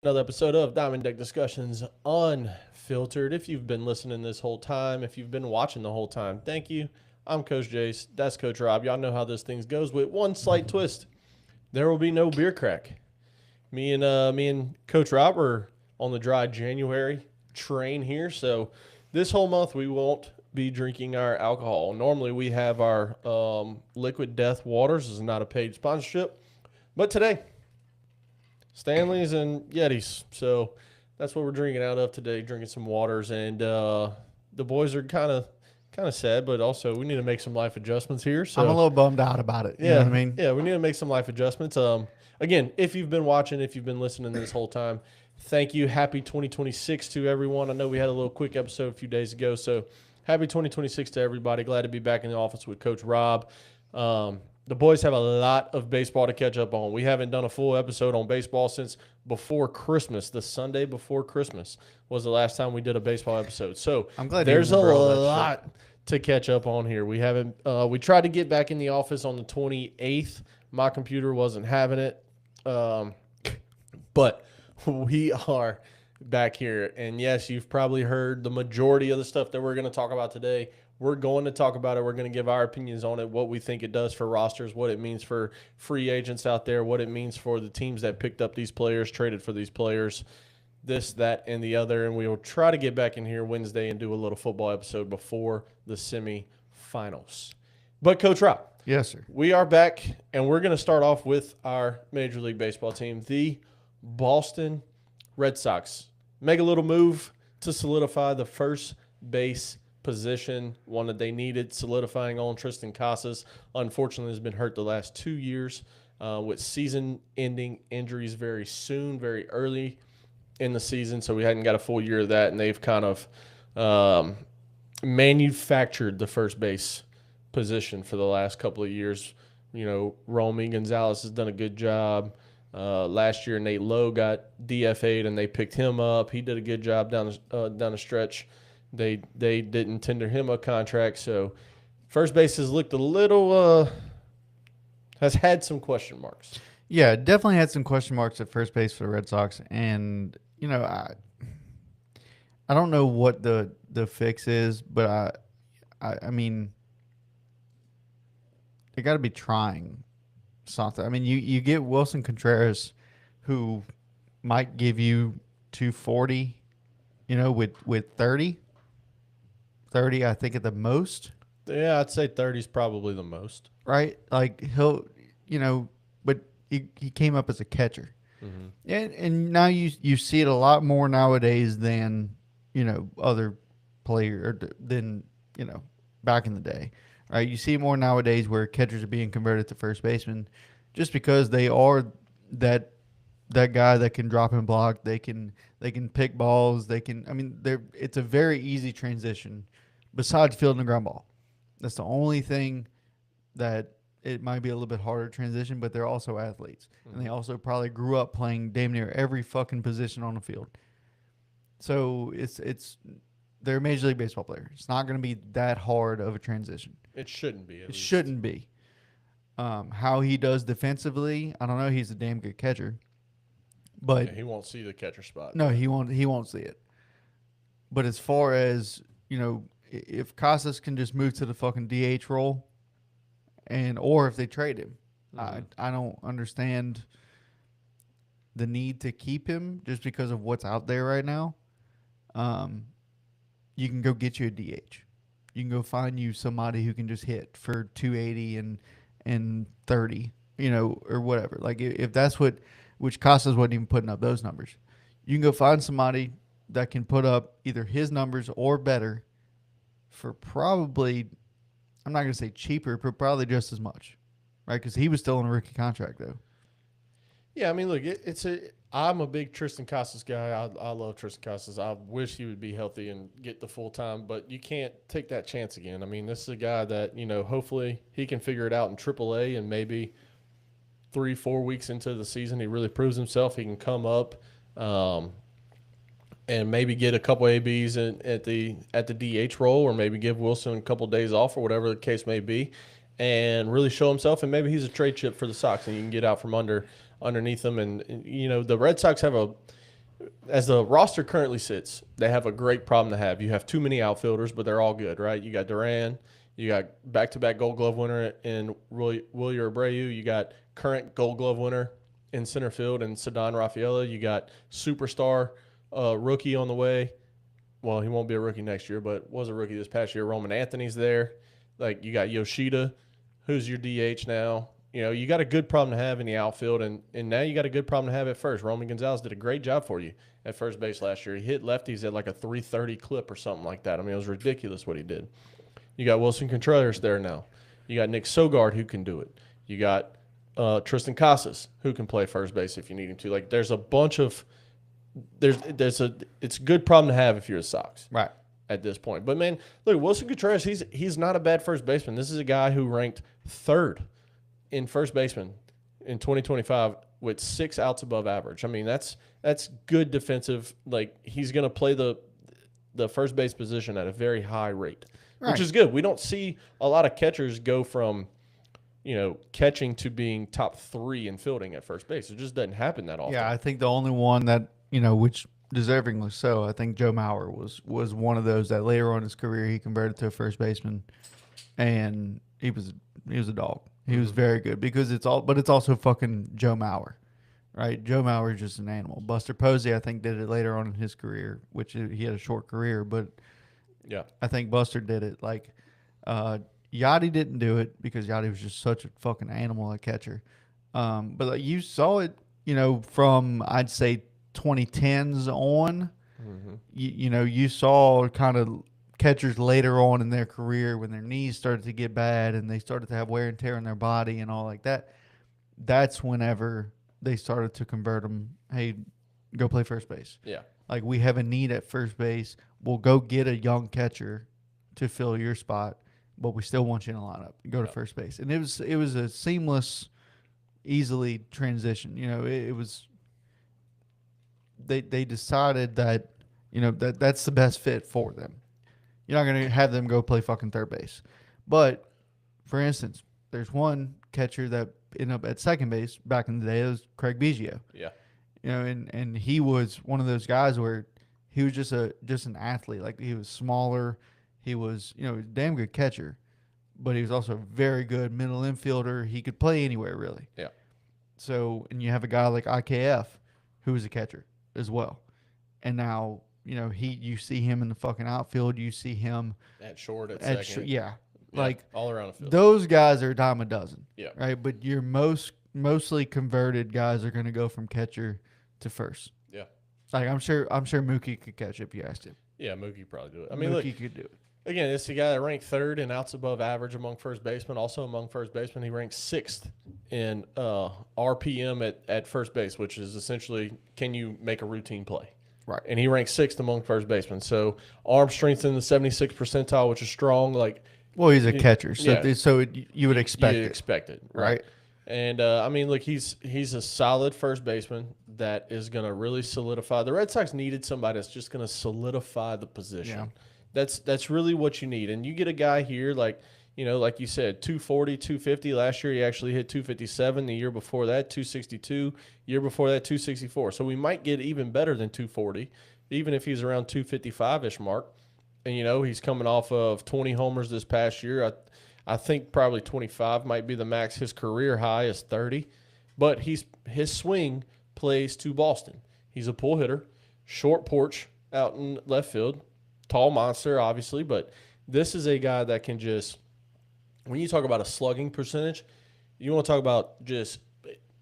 another episode of Diamond Deck Discussions Unfiltered. If you've been listening this whole time, if you've been watching the whole time, thank you. I'm Coach Jace. That's Coach Rob. Y'all know how this thing goes with one slight twist. There will be no beer crack. Me and Coach Rob are on the dry January train here, so this whole month we won't be drinking our alcohol. Normally we have our Liquid Death Waters. This is not a paid sponsorship, but today Stanley's and Yetis. So that's what we're drinking out of today. Drinking some waters, and the boys are kind of sad, but also we need to make some life adjustments here. I'm a So little bummed out about it. You know yeah, what I mean? yeah, we need to make some life adjustments. Again, if you've been watching, if you've been listening this whole time, thank you. Happy 2026 to everyone. I know we had a little quick episode a few days ago, so happy 2026 to everybody. Glad to be back in the office with Coach Rob. The boys have a lot of baseball to catch up on. We haven't done a full episode on baseball since before Christmas. The Sunday before Christmas was the last time we did a baseball episode. So I'm glad there's you a remember all that lot to catch up on here. We haven't. We tried to get back in the office on the 28th. My computer wasn't having it, but we are back here. And yes, you've probably heard the majority of the stuff that we're going to talk about today. We're going to talk about it. We're going to give our opinions on it, what we think it does for rosters, what it means for free agents out there, what it means for the teams that picked up these players, traded for these players, this, that, and the other. And we will try to get back in here Wednesday and do a little football episode before the semifinals. But Coach Rob, Yes, sir. we are back, and we're going to start off with our Major League Baseball team, the Boston Red Sox. Make a little move to solidify the first base position, one that they needed, solidifying on Tristan Casas. Unfortunately, has been hurt the last 2 years with season-ending injuries very soon, very early in the season, so we hadn't got a full year of that, and they've kind of manufactured the first base position for the last couple of years. You know, Romy Gonzalez has done a good job. Last year, Nate Lowe got DFA'd, and they picked him up. He did a good job down the stretch. They didn't tender him a contract, so first base has looked a little has had some question marks. Yeah, definitely had some question marks at first base for the Red Sox, and I don't know what the fix is, but I mean, they got to be trying something. I mean, you get Wilson Contreras, who might give you 240, with 30, I think at the most, Yeah, I'd say 30 is probably the most. right? Like he'll, but he came up as a catcher. Mm-hmm. And now you see it a lot more nowadays than other player than back in the day, right? You see more nowadays where catchers are being converted to first baseman, just because they are that guy that can drop and block. They can pick balls. They can. I mean, it's a very easy transition. Besides fielding a ground ball, that's the only thing that it might be a little bit harder to transition, but they're also athletes. And they also probably grew up playing damn near every fucking position on the field. So they're a Major League Baseball player. It's not going to be that hard of a transition. It shouldn't be. It shouldn't be. How he does defensively, I don't know. He's a damn good catcher, but Yeah, he won't see the catcher spot. no, he won't see it. But as far as if Casas can just move to the fucking DH role, or if they trade him, I don't understand the need to keep him just because of what's out there right now. You can go get you a DH. You can go find you somebody who can just hit for 280 and 30, or whatever. Like if that's which Casas wasn't even putting up those numbers. You can go find somebody that can put up either his numbers or better for probably, I'm not going to say cheaper, but probably just as much, right? Because he was still on a rookie contract, though. Yeah, I mean, look, I'm a big Tristan Casas guy. I love Tristan Casas. I wish he would be healthy and get the full time, but you can't take that chance again. I mean, this is a guy that, hopefully he can figure it out in AAA, and maybe 3-4 weeks into the season, he really proves himself. He can come up and maybe get a couple ABs at the DH role, or maybe give Wilson a couple days off, or whatever the case may be, and really show himself. And maybe he's a trade chip for the Sox, and you can get out from underneath them. And the Red Sox have as the roster currently sits, they have a great problem to have. You have too many outfielders, but they're all good, right? You got Duran, you got back-to-back Gold Glove winner in Wilyer Abreu, you got current Gold Glove winner in center field and Ceddanne Rafaela, you got superstar rookie on the way. Well, he won't be a rookie next year, but was a rookie this past year. Roman Anthony's there. Like, you got Yoshida, who's your DH now. You know, you got a good problem to have in the outfield, and now you got a good problem to have at first. Roman Gonzalez did a great job for you at first base last year. He hit lefties at like a 330 clip or something like that. I mean, it was ridiculous what he did. You got Wilson Contreras there now. You got Nick Sogard who can do it. You got Tristan Casas who can play first base if you need him to. Like, there's a bunch of it's a good problem to have if you're a Sox. Right. At this point. But, man, look, Wilson Contreras, he's not a bad first baseman. This is a guy who ranked third in first baseman in 2025 with 6 outs above average. I mean, that's good defensive. Like, he's going to play the first base position at a very high rate, which is good. We don't see a lot of catchers go from, catching to being top 3 in fielding at first base. It just doesn't happen that often. Yeah, I think the only one that, which deservingly so, I think Joe Mauer was one of those that later on in his career he converted to a first baseman, and he was a dog. He was very good because it's also fucking Joe Mauer, right? Joe Mauer is just an animal. Buster Posey, I think, did it later on in his career, which he had a short career, but yeah, I think Buster did it. Like, Yachty didn't do it because Yachty was just such a fucking animal at catcher. But like, you saw it, from I'd say 2010s on. Mm-hmm. You saw kind of catchers later on in their career when their knees started to get bad and they started to have wear and tear in their body and all like that. That's whenever they started to convert them. Hey, go play first base. Yeah. Like, we have a need at first base. We'll go get a young catcher to fill your spot, but we still want you in the lineup. Go to first base. And it was a seamless, easily transition. It was they decided that, that's the best fit for them. You're not going to have them go play fucking third base. But, for instance, there's one catcher that ended up at second base back in the day. It was Craig Biggio. Yeah. And he was one of those guys where he was just an athlete. Like, he was smaller. He was, a damn good catcher. But he was also a very good middle infielder. He could play anywhere, really. Yeah. So, and you have a guy like IKF who was a catcher as well. And now, you see him in the fucking outfield. You see him at short, at second. Yeah. Like, all around the field. Those guys are a dime a dozen. Yeah. Right. But your mostly converted guys are going to go from catcher to first. Yeah. Like, I'm sure Mookie could catch if you asked him. Yeah, Mookie could probably do it. I mean, Mookie could do it. Again, it's the guy that ranked third in outs above average among first basemen. Also among first basemen, he ranked 6th in RPM at first base, which is essentially, can you make a routine play? Right. And he ranked 6th among first basemen. So arm strength in the 76th percentile, which is strong. Like, well, he's a catcher, so you would expect it. You'd expect it, right? And I mean, look, he's a solid first baseman that is going to really solidify. The Red Sox needed somebody that's just going to solidify the position. Yeah. That's really what you need. And you get a guy here like you said, 240, 250. Last year he actually hit 257. The year before that, 262. Year before that, 264. So we might get even better than 240, even if he's around 255-ish mark. And, he's coming off of 20 homers this past year. I think probably 25 might be the max. His career high is 30. But his swing plays to Boston. He's a pull hitter, short porch out in left field, tall monster, obviously. But this is a guy that can just, when you talk about a slugging percentage, you want to talk about just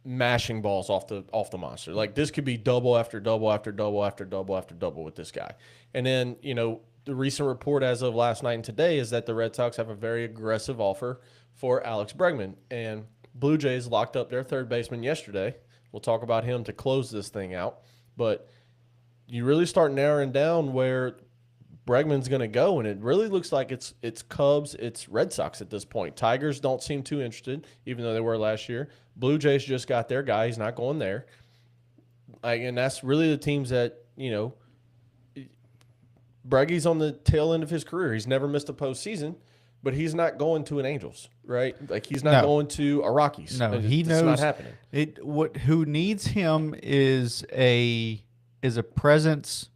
mashing balls off the monster. Like, this could be double after double after double after double after double with this guy. And then, the recent report as of last night and today is that the Red Sox have a very aggressive offer for Alex Bregman. And Blue Jays locked up their third baseman yesterday. We'll talk about him to close this thing out. But you really start narrowing down where Bregman's going to go, and it really looks like it's Cubs, it's Red Sox at this point. Tigers don't seem too interested, even though they were last year. Blue Jays just got their guy. He's not going there. And that's really the teams that, Breggy's on the tail end of his career. He's never missed a postseason, but he's not going to an Angels, right? Like, he's not going to a Rockies. No, he knows. It's not happening. Who needs him is a is a presence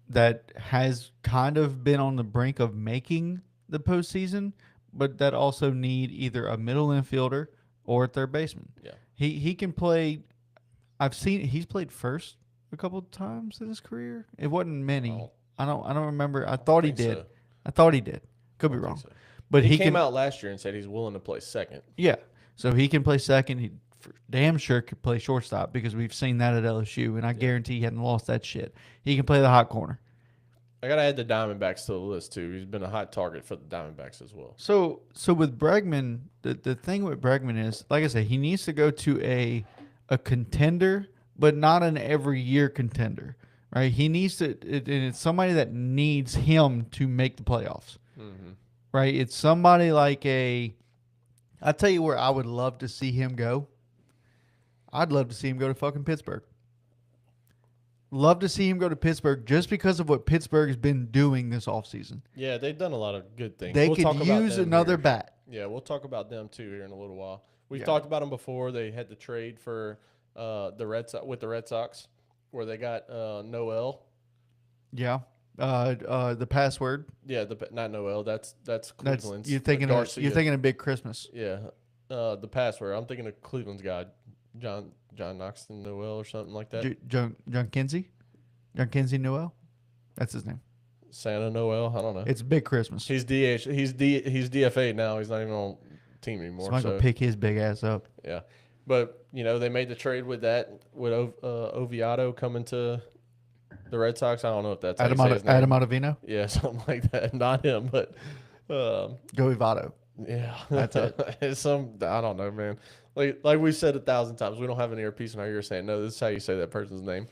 that has kind of been on the brink of making the postseason, but that also need either a middle infielder or a third baseman. Yeah. He can play. He's played first a couple of times in his career. It wasn't many. I don't remember. I thought he did. So. I thought he did. Could be wrong. So. But he came out last year and said he's willing to play second. Yeah. So he can play second. He damn sure could play shortstop because we've seen that at LSU, and I guarantee he hadn't lost that shit. He can play the hot corner. I gotta add the Diamondbacks to the list too. He's been a hot target for the Diamondbacks as well. So with Bregman, the thing with Bregman is, like I said, he needs to go to a contender, but not an every year contender, right? He needs to, and it's somebody that needs him to make the playoffs, right? It's somebody like I'll tell you where I would love to see him go. I'd love to see him go to fucking Pittsburgh. Love to see him go to Pittsburgh just because of what Pittsburgh has been doing this offseason. Yeah, they've done a lot of good things. They could use another bat. Yeah, we'll talk about them too here in a little while. We've talked about them before. They had the trade for the Red Sox, where they got Noel. Yeah, the password. Yeah, not Noel. That's Cleveland's. You're thinking of Big Christmas. Yeah, the password. I'm thinking of Cleveland's guy, John Noxton Noel or something like that. John Kinsey Noel. That's his name. Santa Noel. I don't know. It's Big Christmas. He's DH. He's DFA now. He's not even on team anymore. Somebody go pick his big ass up. Yeah, but they made the trade with Oviedo coming to the Red Sox. I don't know if that's Adam Ottavino. Yeah, something like that. Not him, but Go Oviedo. Yeah, that's it. It's I don't know, man. Like we've said 1,000 times, we don't have an earpiece in our ear saying, no, this is how you say that person's name.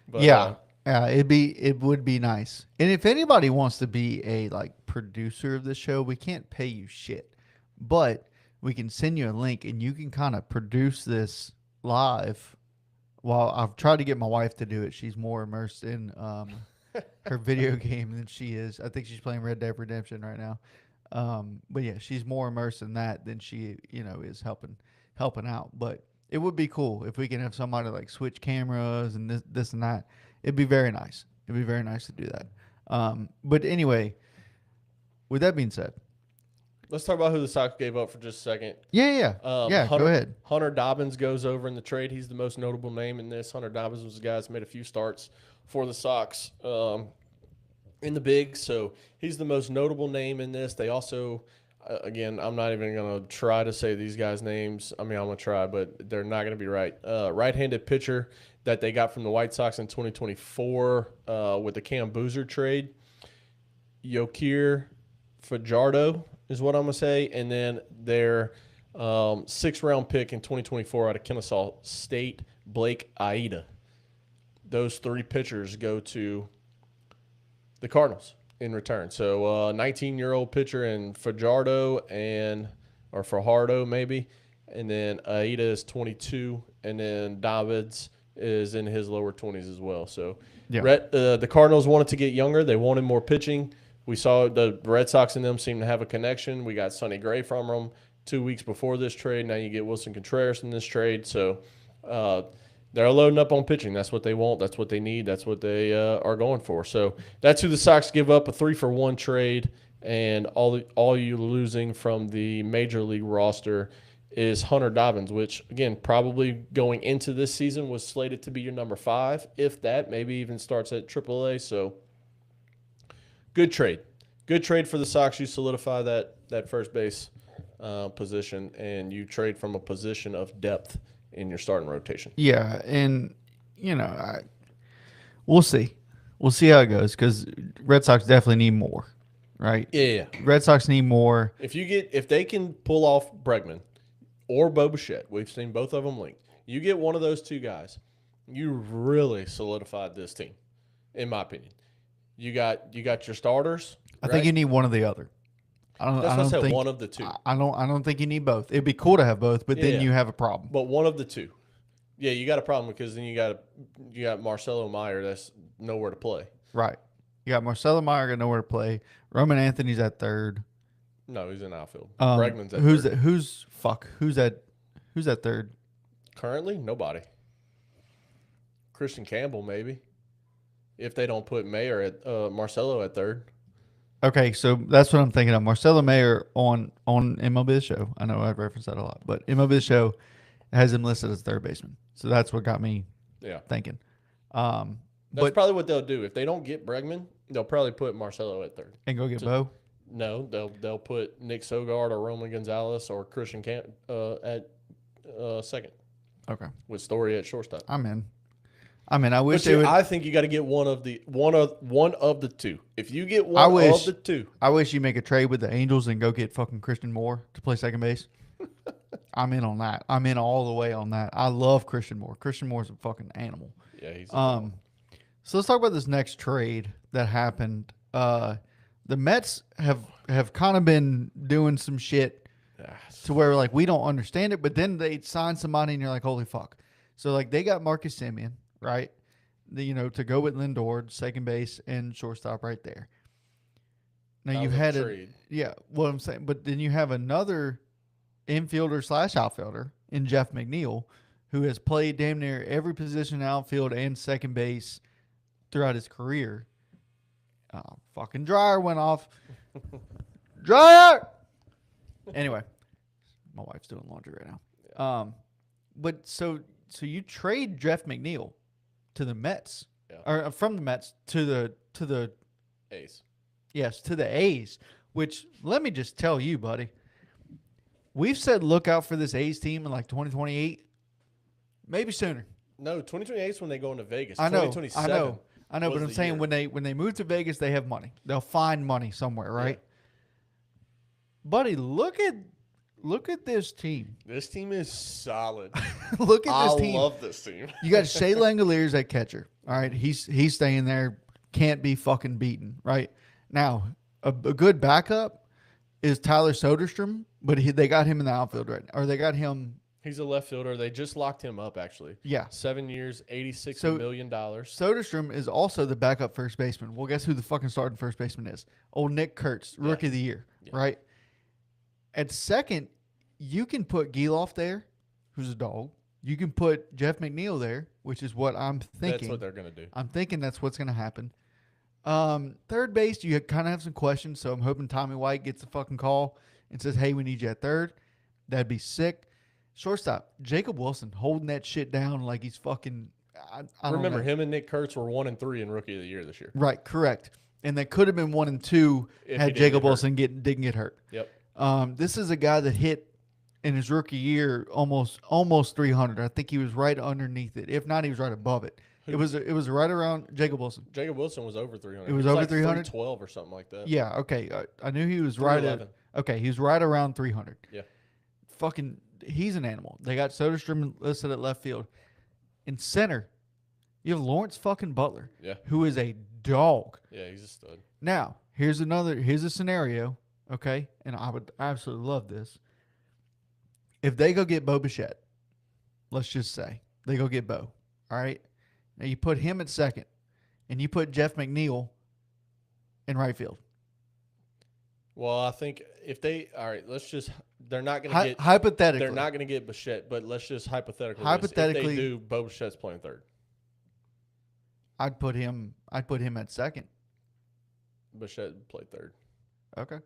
But, yeah, it would be nice. And if anybody wants to be a producer of this show, we can't pay you shit, but we can send you a link and you can kind of produce this live. Well, I've tried to get my wife to do it. She's more immersed in her video game than she is. I think she's playing Red Dead Redemption right now. But yeah, she's more immersed in that than she, is helping out. But it would be cool if we can have somebody switch cameras and this and that. It'd be very nice. It'd be very nice to do that. But anyway, with that being said, let's talk about who the Sox gave up for just a second. Yeah. Go ahead. Hunter Dobbins goes over in the trade. He's the most notable name in this. Hunter Dobbins was the guy that's made a few starts for the Sox in the big, so he's the most notable name in this. They also, again, I'm not even going to try to say these guys' names. I mean, I'm going to try, but they're not going to be right. Right-handed pitcher that they got from the White Sox in 2024 with the Cam Boozer trade. Yokir Fajardo is what I'm going to say. And then their 6th-round pick in 2024 out of Kennesaw State, Blake Aida. Those 3 pitchers go to the Cardinals in return. So 19-year-old pitcher in Fajardo or Fajardo maybe. And then Aida is 22. And then Davids is in his lower 20s as well. So the Cardinals wanted to get younger. They wanted more pitching. We saw the Red Sox and them seem to have a connection. We got Sonny Gray from them 2 weeks before this trade. Now you get Wilson Contreras in this trade. So they're loading up on pitching. That's what they want. That's what they need. That's what they are going for. So that's who the Sox give up, a 3-for-1 trade. And all you losing from the Major League roster is Hunter Dobbins, which, again, probably going into this season was slated to be your number 5, if that, maybe even starts at AAA. So good trade. Good trade for the Sox. You solidify that first base position, and you trade from a position of depth in your starting rotation. Yeah, and, we'll see. We'll see how it goes because Red Sox definitely need more, right? Yeah. Red Sox need more. If they can pull off Bregman or Bo Bichette, we've seen both of them linked. You get one of those 2 guys, you really solidified this team, in my opinion. You got your starters. I think you need one or the other. I don't think one of the 2. I don't think you need both. It'd be cool to have both, but then you have a problem. But one of the 2. Yeah, you got a problem because then you got Marcelo Meyer that's nowhere to play. Right. You got Marcelo Meyer got nowhere to play. Roman Anthony's at 3rd. No, he's in outfield. Bregman's at who's 3rd. Who's at 3rd? Currently, nobody. Christian Campbell maybe, if they don't put Mayer at Marcelo at third. Okay, so that's what I'm thinking of. Marcelo Mayer on MLB show. I know I reference that a lot, but MLB show has him listed as third baseman. So that's what got me thinking. That's probably what they'll do. If they don't get Bregman, they'll probably put Marcelo at third. And go get Bo? No, they'll put Nick Sogard or Roman Gonzalez or Christian at second. Okay. With Story at shortstop. I'm in. I wish I think you got to get one of the two. If you get one of the two, I wish you make a trade with the Angels and go get fucking Christian Moore to play second base. I'm in on that. I'm in all the way on that. I love Christian Moore. Christian Moore's a fucking animal. Yeah, he's. So let's talk about this next trade that happened. The Mets have kind of been doing some shit to where like we don't understand it, but then they sign somebody and you're like, holy fuck. So like they got Marcus Semien, right? To go with Lindor, second base and shortstop right there. Now you had what I'm saying, but then you have another infielder / outfielder in Jeff McNeil, who has played damn near every position outfield and second base throughout his career. Fucking dryer went off. Dryer! Anyway, my wife's doing laundry right now. Yeah. But so you trade Jeff McNeil to the Mets, or from the Mets to the A's. Yes, to the A's. Which let me just tell you, buddy, we've said look out for this A's team in like 2028, maybe sooner. No, 2028 is when they go into Vegas. I know, 2027. I know, but I'm saying when they move to Vegas, they have money. They'll find money somewhere, right? Yeah. Buddy, look at this team. This team is solid. Look at this team. I love this team. You got Shea Langoliers at catcher. All right, he's staying there. Can't be fucking beaten. Right now, a good backup is Tyler Soderstrom, but they got him in the outfield right now, or they got him. He's a left fielder. They just locked him up, actually. Yeah. 7 years, $86 million. Soderstrom is also the backup first baseman. Well, guess who the fucking starting first baseman is? Old Nick Kurtz, Rookie of the Year, right? At second, you can put Geloff there, who's a dog. You can put Jeff McNeil there, which is what I'm thinking. That's what they're going to do. I'm thinking that's what's going to happen. Third base, you kind of have some questions, so I'm hoping Tommy White gets a fucking call and says, hey, we need you at third. That'd be sick. Shortstop, Jacob Wilson holding that shit down like he's fucking. I remember him and Nick Kurtz were 1 and 3 in Rookie of the Year this year. Right, correct. And they could have been 1 and 2 had Jacob Wilson didn't get hurt. Yep. This is a guy that hit in his rookie year almost 300. I think he was right underneath it. If not, he was right above it. It was right around Jacob Wilson. Jacob Wilson was over 300. It was over like 300? 312 or something like that. Yeah. Okay. I knew he was right at. Okay, he was right around 300. Yeah. Fucking, he's an animal. They got Soderstrom listed at left field. In center, you have Lawrence fucking Butler. Yeah. Who is a dog. Yeah, he's a stud. Now, here's a scenario. Okay, and I would absolutely love this. If they go get Bo Bichette, let's just say they go get Bo. All right. Now you put him at second, and you put Jeff McNeil in right field. Well, I think if they're not going to get hypothetically. They're not going to get Bichette, but let's just hypothetically. If they do, Bo Bichette's playing third. I'd put him at second. Bichette played third. Okay.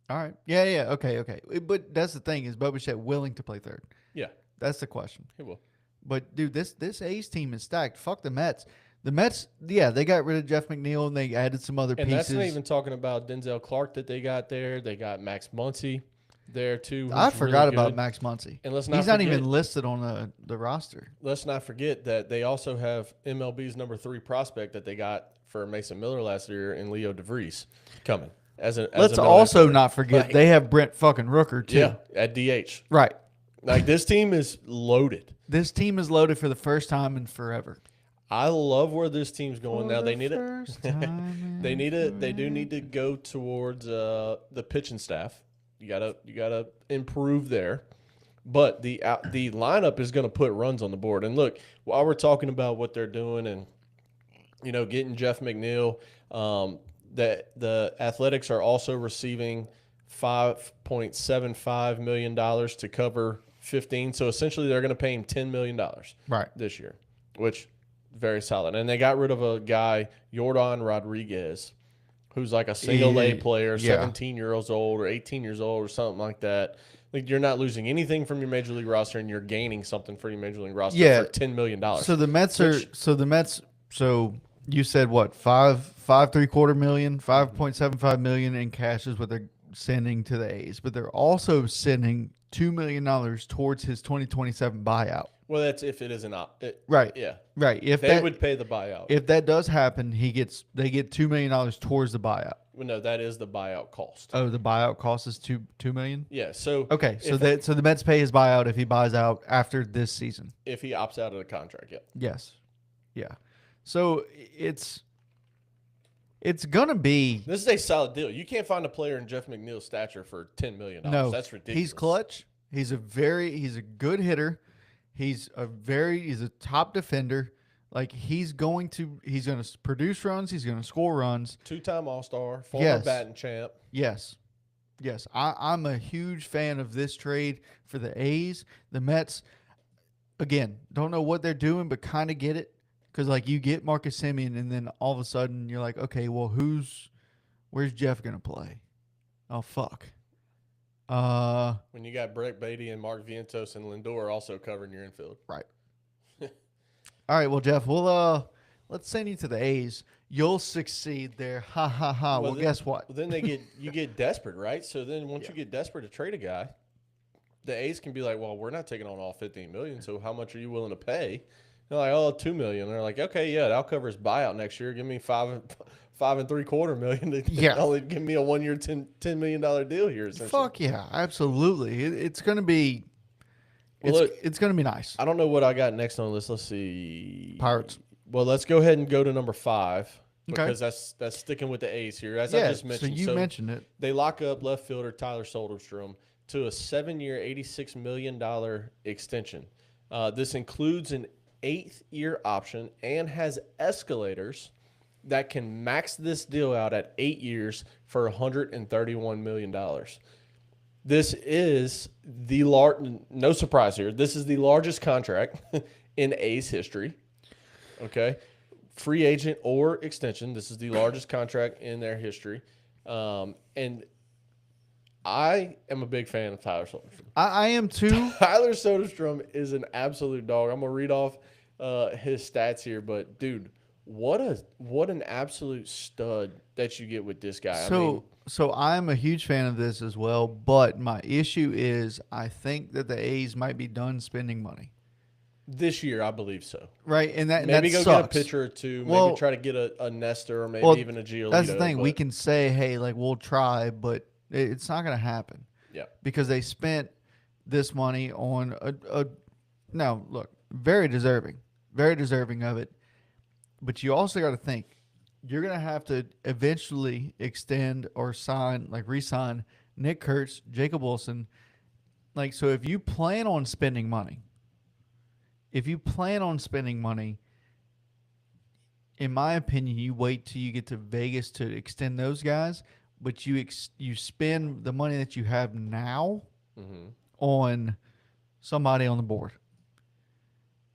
All right. Yeah. Okay. But that's the thing, is Bo Bichette willing to play third? Yeah. That's the question. He will. But dude, this A's team is stacked. Fuck the Mets. The Mets, they got rid of Jeff McNeil and they added some other pieces. And that's not even talking about Denzel Clark that they got there. They got Max Muncy there too. I forgot about Max Muncy. And he's not even listed on the roster. Let's not forget that they also have MLB's number 3 prospect that they got for Mason Miller last year in Leo DeVries coming. Let's also not forget they have Brent fucking Rooker too. Yeah, at DH. Right. Like, this team is loaded. This team is loaded for the first time in forever. I love where this team's going now. They need it. They do need to go towards the pitching staff. You gotta improve there. But the lineup is going to put runs on the board. And look, while we're talking about what they're doing and getting Jeff McNeil, that the Athletics are also receiving $5.75 million to cover 15. So essentially, they're going to pay him $10 million right this year. which very solid. And they got rid of a guy, Yordan Rodriguez, who's like a single A player, Yeah. 17 years old or 18 years old or something like that. Like you're not losing anything from your major league roster, and you're gaining something for your major league roster for $10 million. So the Mets So you said what? 5.75 million, 5.75 million in cash is what they're sending to the A's, but they're also sending $2 million towards his 2027 buyout. Well, that's if it is an Right. Yeah. Right. If they would pay the buyout. If that does happen, they get $2 million towards the buyout. Well, no, that is the buyout cost. Oh, the buyout cost is $2 million? Yeah. So okay, so the Mets pay his buyout if he buys out after this season. If he opts out of the contract, yeah. Yes. Yeah. So it's gonna be. This is a solid deal. You can't find a player in Jeff McNeil's stature for $10 million. No, that's ridiculous. He's clutch. He's a good hitter. He's a top defender. Like he's going to produce runs. He's going to score runs. 2-time All-Star, former batting champ. Yes. I'm a huge fan of this trade for the A's. The Mets, again, don't know what they're doing, but kind of get it. Because, like, you get Marcus Semien, and then all of a sudden you're like, okay, well, where's Jeff going to play? Oh, fuck. When you got Brett Beatty and Mark Vientos and Lindor also covering your infield. Right. All right, well, Jeff, let's send you to the A's. You'll succeed there. Ha, ha, ha. Well, guess what? Well, then you get desperate, right? So then once you get desperate to trade a guy, the A's can be like, well, we're not taking on all $15 million, so how much are you willing to pay? They're like, oh, $2 million. They're like, okay, yeah, that'll cover his buyout next year. Give me $5.75 million to only give me a 1 year $10 million deal here. Fuck yeah, absolutely. It's gonna be. It's gonna be nice. I don't know what I got next on this. Let's see. Pirates. Well, let's go ahead and go to number 5 because okay. that's sticking with the A's here. As I just mentioned, so you mentioned it. They lock up left fielder Tyler Soderstrom to a 7-year, $86 million extension. This includes an 8th-year option and has escalators that can max this deal out at 8 years for $131 million. This is no surprise here. This is the largest contract in A's history. Okay. Free agent or extension. This is the largest contract in their history. And I am a big fan of Tyler Soderstrom. I am too. Tyler Soderstrom is an absolute dog. I'm going to read off his stats here, but dude, what an absolute stud that you get with this guy. So I'm a huge fan of this as well, but my issue is I think that the A's might be done spending money. This year, I believe so. Right, and that maybe go sucks. get a pitcher or two. Maybe try to get a Nestor or maybe even a Giolito. That's the thing. We can say, hey, like we'll try, but it's not going to happen. Yeah. Because they spent this money on now look, very deserving of it. But you also got to think you're going to have to eventually extend or re-sign Nick Kurtz, Jacob Wilson. Like, so if you plan on spending money, in my opinion, you wait till you get to Vegas to extend those guys, but you spend the money that you have now on somebody on the board.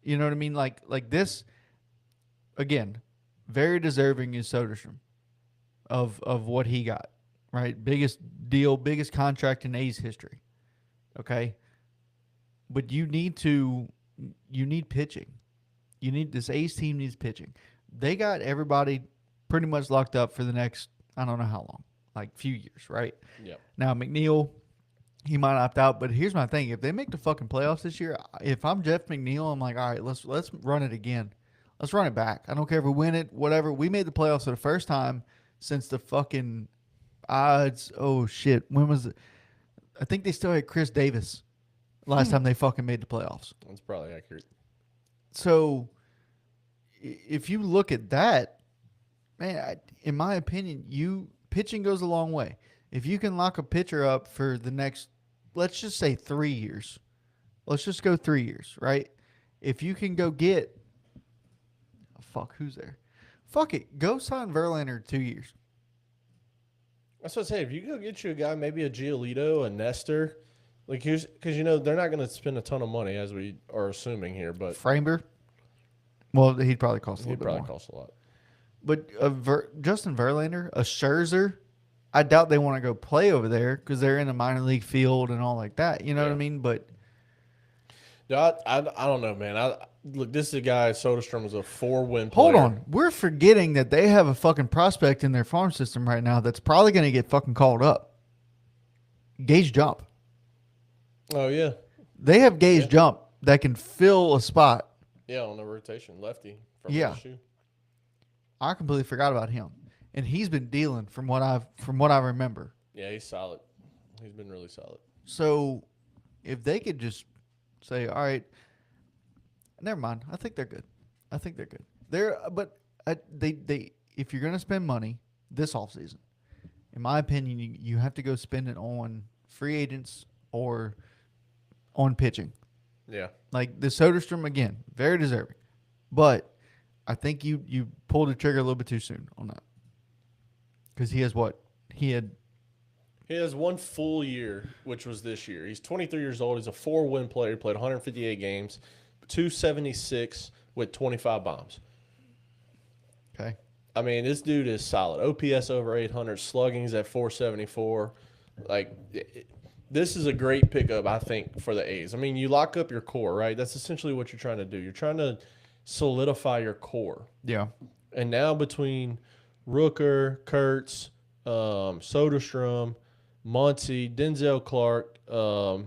You know what I mean? Like this, again, very deserving is Soderstrom of what he got, right? Biggest deal, biggest contract in A's history. Okay? But you need pitching. This A's team needs pitching. They got everybody pretty much locked up for the next, I don't know how long, like few years, right? Yeah. Now McNeil, he might opt out, but here's my thing: if they make the fucking playoffs this year, if I'm Jeff McNeil, I'm like, all right, let's run it again. Let's run it back. I don't care if we win it, whatever. We made the playoffs for the first time since the fucking odds. Oh shit, when was it? I think they still had Chris Davis last time they fucking made the playoffs. That's probably accurate. So, if you look at that, man, in my opinion, pitching goes a long way. If you can lock a pitcher up for the next, let's just say 3 years. Let's just go 3 years, right? If you can go get, who's there? Fuck it, go sign Verlander 2 years. That's what I say. If you go get you a guy, maybe a Giolito, a Nestor, like because they're not going to spend a ton of money as we are assuming here, but Framber, Well, he'd probably cost a He'd little bit probably more. cost a lot. But Justin Verlander, a Scherzer, I doubt they want to go play over there because they're in a minor league field and all like that. You know what I Yeah. mean? But Yeah, I don't know, man. Look, this is a guy. Soderstrom was a 4-win player. hold on, we're forgetting that they have a fucking prospect in their farm system right now that's probably going to get fucking called up. Gage Jump. Oh yeah, They have Gage Yeah. Jump that can fill a spot. yeah, on the rotation, lefty from Yeah. LSU. I completely forgot about him, and he's been dealing from what I remember. Yeah, he's solid. He's been really solid. So, if they could just say, "All right, never mind," I think they're good. I think they're good. They if you're gonna spend money this offseason, in my opinion, you have to go spend it on free agents or on pitching. Yeah, Like the Soderstrom again, very deserving, but I think you pulled the trigger a little bit too soon on that because he had. he has one full year, which was this year. He's 23 years old. He's a 4-win player. He played 158 games, 276 with 25 bombs. Okay. I mean, this dude is solid. OPS over 800, slugging's at 474. Like, this is a great pickup, I think, for the A's. I mean, you lock up your core, right? That's essentially what you're trying to do. You're trying to solidify your core. Yeah. And now between Rooker, Kurtz, Soderstrom, Muncy, Denzel Clark, the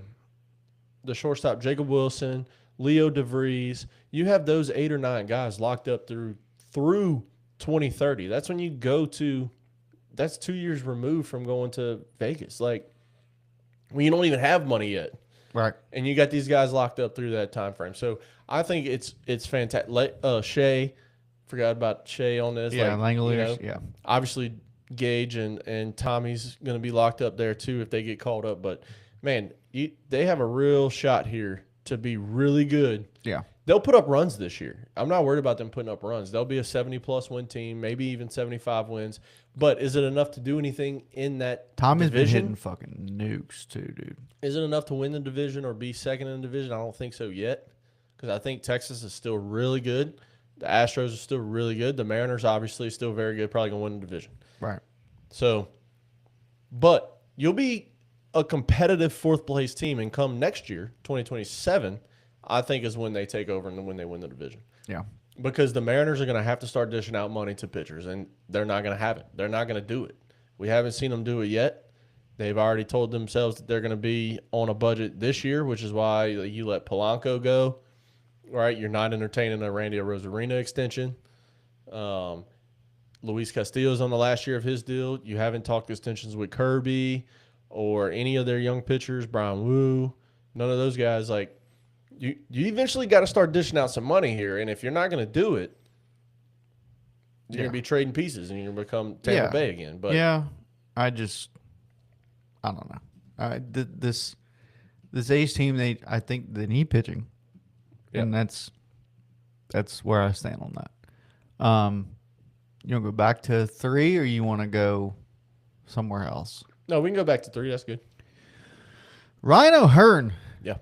shortstop Jacob Wilson, Leo DeVries, you have those 8 or 9 guys locked up through 2030. That's when you go to. That's 2 years removed from going to Vegas. Like, when you don't even have money yet. Right. And you got these guys locked up through that time frame. So I think it's fantastic. Shea, forgot about Shea on this. Yeah, like, Langoliers. Yeah. Obviously, Gage and Tommy's going to be locked up there too if they get called up. But man, they have a real shot here to be really good. Yeah. They'll put up runs this year. I'm not worried about them putting up runs. They'll be a 70-plus win team, maybe even 75 wins. But is it enough to do anything in that Tommy's been division? hitting fucking nukes too, dude. Is it enough to win the division or be second in the division? I don't think so yet, because I think Texas is still really good. The Astros are still really good. The Mariners, obviously, are still very good. Probably going to win the division. Right. So, but you'll be a competitive fourth-place team, and come next year, 2027, I think is when they take over and when they win the division. Yeah. Because the Mariners are going to have to start dishing out money to pitchers, and they're not going to have it. They're not going to do it. We haven't seen them do it yet. They've already told themselves that they're going to be on a budget this year, which is why you let Polanco go. Right? You're not entertaining a Randy Arozarena extension. Luis Castillo's on the last year of his deal. You haven't talked extensions with Kirby or any of their young pitchers, Brian Wu. None of those guys. Like, you eventually got to start dishing out some money here, and if you're not going to do it, you're going to be trading pieces, and you're going to become Tampa Bay again. But yeah, I don't know. This A's team, I think they need pitching, and that's where I stand on that. You want to go back to 3, or you want to go somewhere else? No, we can go back to 3. That's good. Ryan O'Hearn. Yeah.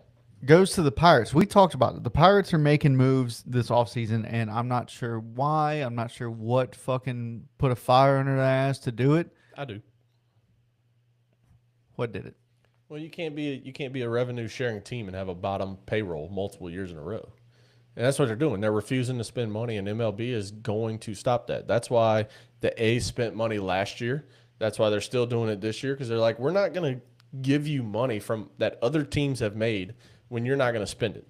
Goes to the Pirates. We talked about it. The Pirates are making moves this offseason, and I'm not sure why. I'm not sure what fucking put a fire under their ass to do it. I do. What did it? Well, you can't be a revenue sharing team and have a bottom payroll multiple years in a row. And that's what they're doing. They're refusing to spend money, and MLB is going to stop that. That's why the A's spent money last year. That's why they're still doing it this year, because they're like, we're not going to give you money from that other teams have made when you're not going to spend it.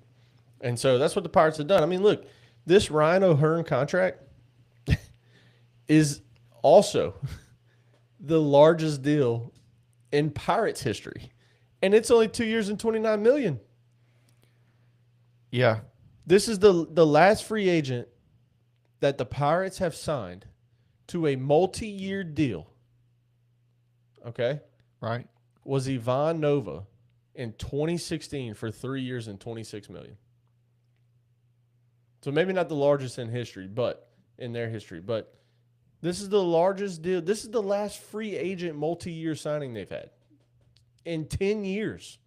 And so that's what the Pirates have done. I mean, look, this Ryan O'Hearn contract is also the largest deal in Pirates history. And it's only 2 years and $29 million. Yeah. This is the last free agent that the Pirates have signed to a multi-year deal. Okay? Right. Was Ivan Nova in 2016 for 3 years and $26 million. So maybe not the largest in history, but in their history. But this is the largest deal. This is the last free agent multi-year signing they've had in 10 years.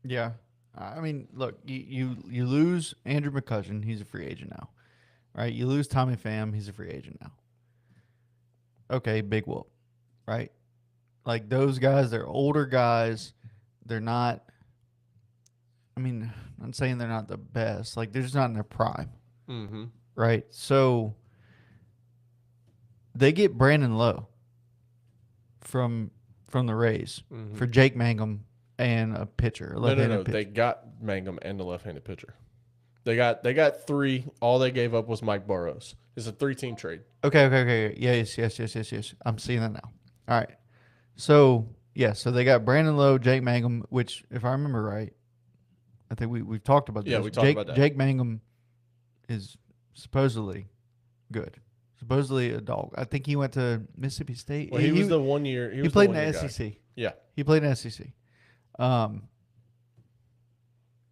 Yeah. I mean, look, you lose Andrew McCutcheon. He's a free agent now, right? You lose Tommy Pham. He's a free agent now. Okay, big whoop, right? Like those guys, they're older guys. They're not. I mean, I'm saying they're not the best. Like they're just not in their prime, Mm-hmm. right? So they get Brandon Lowe from the Rays Mm-hmm. for Jake Mangum and a pitcher, a No. left-handed pitcher. They got Mangum and the left-handed pitcher. They got 3. All they gave up was Mike Burrows. It's a 3-team trade. Okay. Yes. I'm seeing that now. All right. So so they got Brandon Lowe, Jake Mangum, which, if I remember right, I think we've talked about this. Yeah, we talked about that. Jake Mangum is supposedly good. Supposedly a dog. I think he went to Mississippi State. Well, he was the 1 year. He played in the SEC. Yeah. He played in the SEC.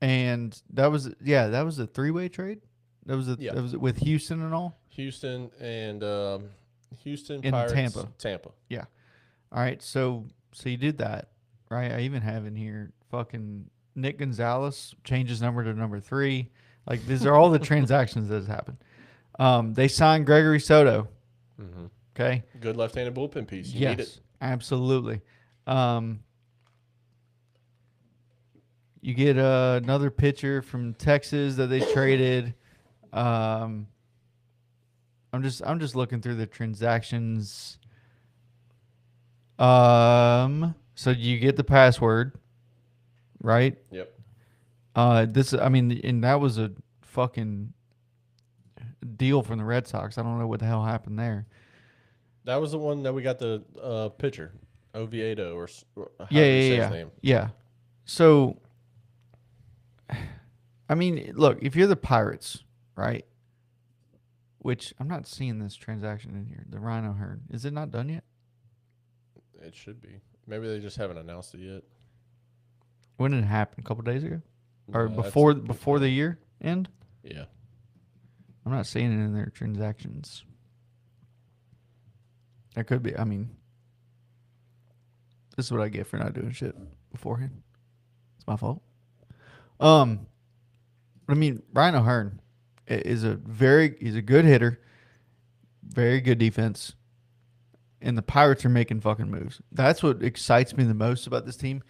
And that was a 3-way trade. That was with Houston and all. Houston and Houston In Pirates. Tampa. Yeah. All right. So you did that, right? I even have in here fucking Nick Gonzalez changed his number to number 3. Like these are all the transactions that has happened. They signed Gregory Soto. Mm-hmm. Okay. Good left-handed bullpen piece. You need it. Absolutely. You get another pitcher from Texas that they traded. I'm just looking through the transactions. So you get the password, right? Yep. And that was a fucking deal from the Red Sox. I don't know what the hell happened there. That was the one that we got the pitcher, Oviedo, or how do you say his name? Yeah. So, I mean, look, if you're the Pirates, right? Which I'm not seeing this transaction in here. The Rhino Hearn. Is it not done yet? It should be. Maybe they just haven't announced it yet. When did it happen? A couple days ago? Or No, before the year end? Yeah. I'm not seeing it in their transactions. That could be. I mean, this is what I get for not doing shit beforehand. It's my fault. I mean, Ryan O'Hearn he's a good hitter, very good defense, and the Pirates are making fucking moves. That's what excites me the most about this team,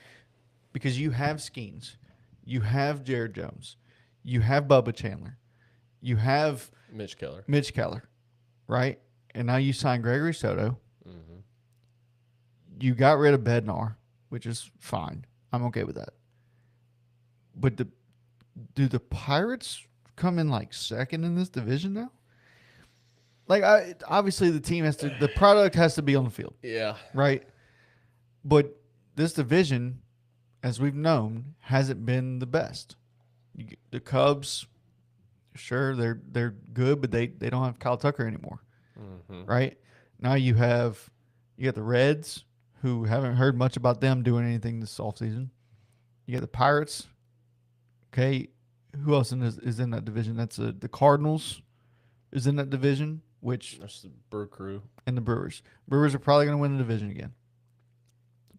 because you have Skeens, you have Jared Jones, you have Bubba Chandler, you have Mitch Keller, right? And now you sign Gregory Soto. Mm-hmm. You got rid of Bednar, which is fine. I'm okay with that. But do the Pirates come in like second in this division now? Like, obviously the product has to be on the field. Yeah. Right? But this division, as we've known, hasn't been the best. The Cubs, sure, they're good, but they don't have Kyle Tucker anymore. Mm-hmm. Right? Now you got the Reds, who haven't heard much about them doing anything this offseason. You got the Pirates. Okay, who else is in that division? That's the Cardinals is in that division, which that's the Brew Crew and the Brewers. Brewers are probably going to win the division again.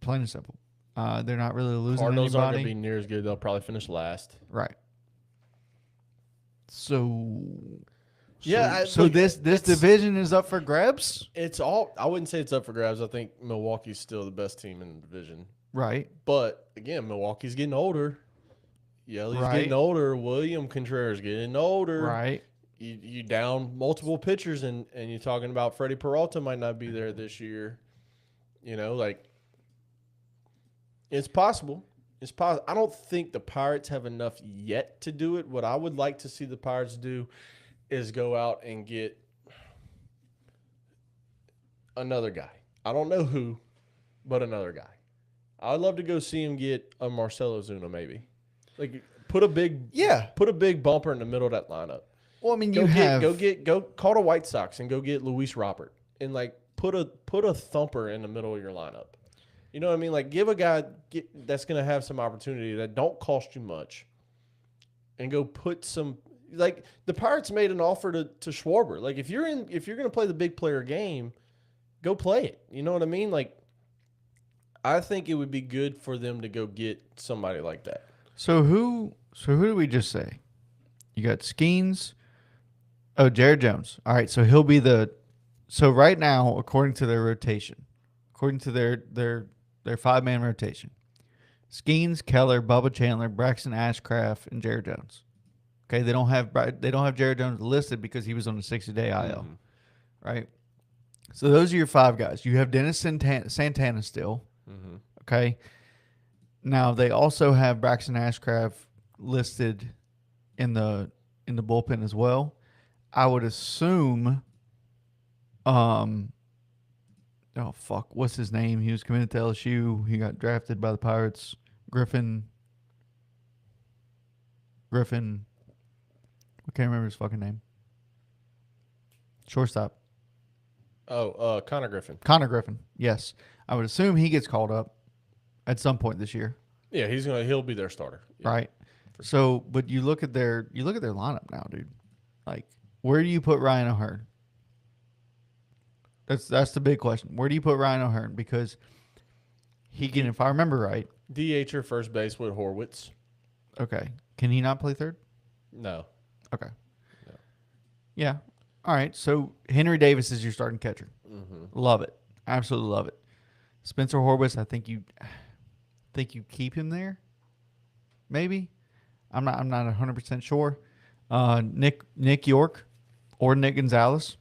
Plain and simple. They're not really losing Cardinals anybody. aren't going to be near as good. They'll probably finish last. Right. So this division is up for grabs? It's all. I wouldn't say it's up for grabs. I think Milwaukee's still the best team in the division. Right. But again, Milwaukee's getting older. Yellie's Right. getting older. William Contreras getting older. Right. You down multiple pitchers, and you're talking about Freddie Peralta might not be there this year. You know, like, it's possible. It's possible. I don't think the Pirates have enough yet to do it. What I would like to see the Pirates do is go out and get another guy. I don't know who, but another guy. I'd love to go see him get a Marcelo Zuna, maybe. Like, put a big bumper in the middle of that lineup. Well, I mean, go call the White Sox and go get Luis Robert and like put a thumper in the middle of your lineup. You know what I mean? Like, give a guy that's going to have some opportunity that don't cost you much, and go put some. Like, the Pirates made an offer to Schwarber. Like, if you're going to play the big player game, go play it. You know what I mean? Like, I think it would be good for them to go get somebody like that. So who do we just say? You got Skeens. Oh, Jared Jones. All right, so he'll be the. So right now, according to their rotation, according to their 5-man rotation, Skeens, Keller, Bubba Chandler, Braxton Ashcraft, and Jared Jones. Okay, they don't have Jared Jones listed because he was on the 60-day IL, right? So those are your 5 guys. You have Dennis Santana still. Mm-hmm. Okay. Now they also have Braxton Ashcraft listed in the bullpen as well. I would assume. Oh fuck! What's his name? He was committed to LSU. He got drafted by the Pirates. Griffin. I can't remember his fucking name. Shortstop. Oh, Connor Griffin. Connor Griffin. Yes, I would assume he gets called up at some point this year. Yeah, he'll be their starter. Yeah. Right. So, but you look at their lineup now, dude. Like, where do you put Ryan O'Hearn? That's the big question. Where do you put Ryan O'Hearn? Because he can, if I remember right, DH or first base with Horwitz. Okay. Can he not play third? No. Okay. No. Yeah. All right. So Henry Davis is your starting catcher. Mm-hmm. Love it. Absolutely love it. Spencer Horwitz, I think you keep him there. Maybe. I'm not 100% sure. Nick York or Nick Gonzalez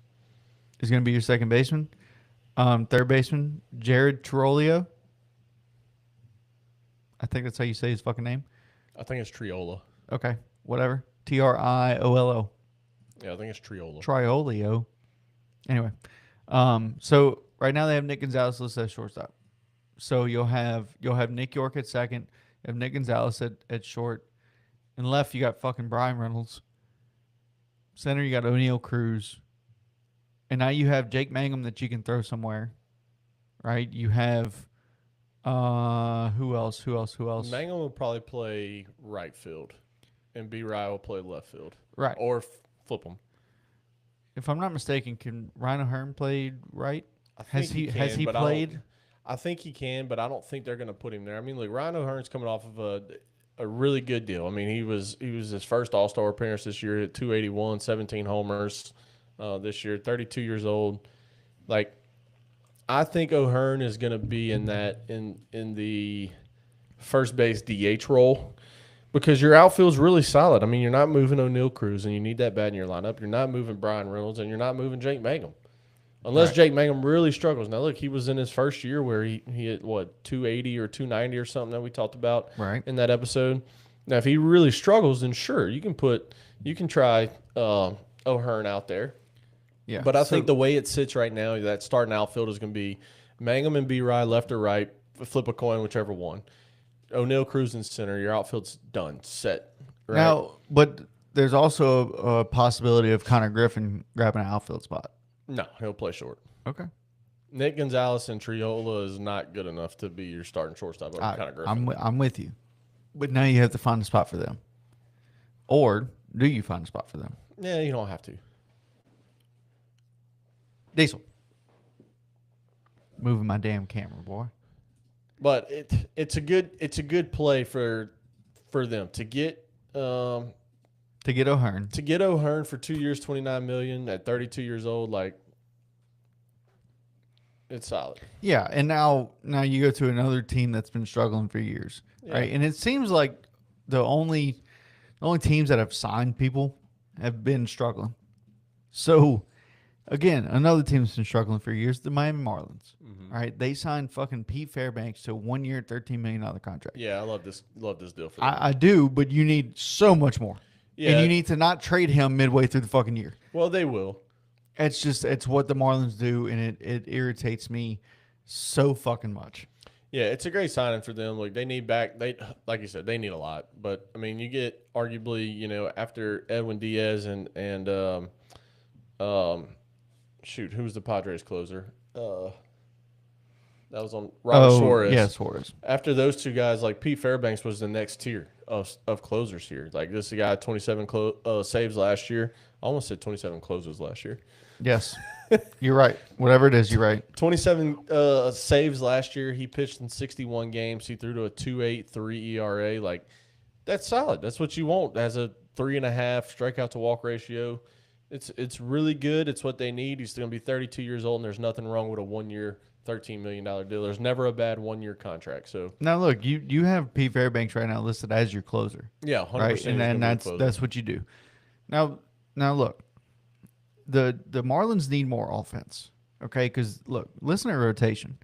is going to be your second baseman. Third baseman, Jared Trolio. I think that's how you say his fucking name. I think it's Triolo. Okay, whatever. Triollo. Yeah, I think it's Triolo. Triolio. Anyway, so right now they have Nick Gonzalez listed as shortstop. So you'll have Nick York at second. You have Nick Gonzalez at short. And left, you got fucking Brian Reynolds. Center, you got O'Neal Cruz. And now you have Jake Mangum that you can throw somewhere. Right? You have who else? Mangum will probably play right field. And B. Rye will play left field. Right. Or flip them. If I'm not mistaken, can Ryan O'Hearn play right? Has he played? I think he can, but I don't think they're going to put him there. I mean, look, Ryan O'Hearn's coming off of a really good deal. I mean, he was his first All-Star appearance this year at 281, 17 homers this year, 32 years old. Like, I think O'Hearn is going to be in the first base DH role because your outfield's really solid. I mean, you're not moving O'Neal Cruz, and you need that bat in your lineup. You're not moving Brian Reynolds, and you're not moving Jake Mangum. Unless Right. Jake Mangum really struggles. Now, look, he was in his first year where he hit, 280 or 290 or something that we talked about in that episode. Now, if he really struggles, then sure, you can try O'Hearn out there. Yeah. But I think the way it sits right now, that starting outfield is going to be Mangum and B-Rye left or right, flip a coin, whichever one. O'Neal Cruz in center. Your outfield's done, set. Right? Now, but there's also a possibility of Connor Griffin grabbing an outfield spot. No, he'll play short. Okay. Nick Gonzalez and Triola is not good enough to be your starting shortstop over Connor Griffin. I'm with you. But now you have to find a spot for them. Or do you find a spot for them? Yeah, you don't have to. Diesel. Moving my damn camera, boy. But it's a good play for them to get O'Hearn. To get O'Hearn for 2 years, $29 million at 32 years old, like it's solid. Yeah, and now you go to another team that's been struggling for years, right? And it seems like the only teams that have signed people have been struggling. So, again, another team that's been struggling for years, the Miami Marlins. Mm-hmm. Right? They signed fucking Pete Fairbanks to a 1 year, $13 million contract. Yeah, I love this deal for them. I do, but you need so much more. Yeah. And you need to not trade him midway through the fucking year. Well, they will. It's what the Marlins do, and it irritates me so fucking much. Yeah, it's a great signing for them. Like they need like you said, they need a lot. But I mean, you get arguably, after Edwin Diaz and who was the Padres closer? That was on Robert Suarez. Yeah, Suarez. After those two guys, like Pete Fairbanks was the next tier of closers here. Like this is a guy 27 saves last year. I almost said 27 closes last year. Yes, you're right. Whatever it is, you're right. 27 saves last year. He pitched in 61 games. He threw to a 2.83 ERA. Like That's solid. That's what you want as a 3.5 strikeout to walk ratio. It's really good. It's what they need. He's going to be 32 years old, and there's nothing wrong with a 1-year, $13 million deal. There's never a bad 1-year contract. So Now look, you have Pete Fairbanks right now listed as your closer, yeah, 100%. right? And that's what you do. Now look, the Marlins need more offense, okay? Because look, listen to rotation.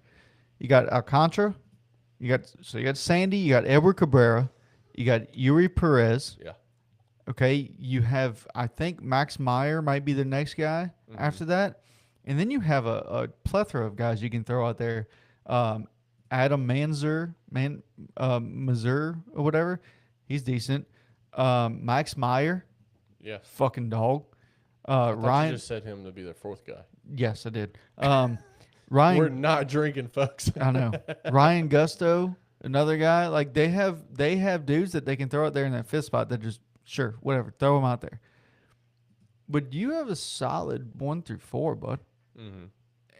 You got Alcantara, you got Sandy, you got Edward Cabrera, you got Yuri Perez. Yeah. Okay, you have, I think Max Meyer might be the next guy after that. And then you have a plethora of guys you can throw out there. Adam Mazur or whatever. He's decent. Max Meyer. Yeah. Fucking dog. I Ryan. you just said him to be their fourth guy. Yes, I did. Ryan. We're not drinking, folks. I know. Ryan Gusto, another guy. Like they have dudes that they can throw out there in that fifth spot that just, sure, whatever, throw them out there. But you have a solid 1 through 4, bud. Mm-hmm.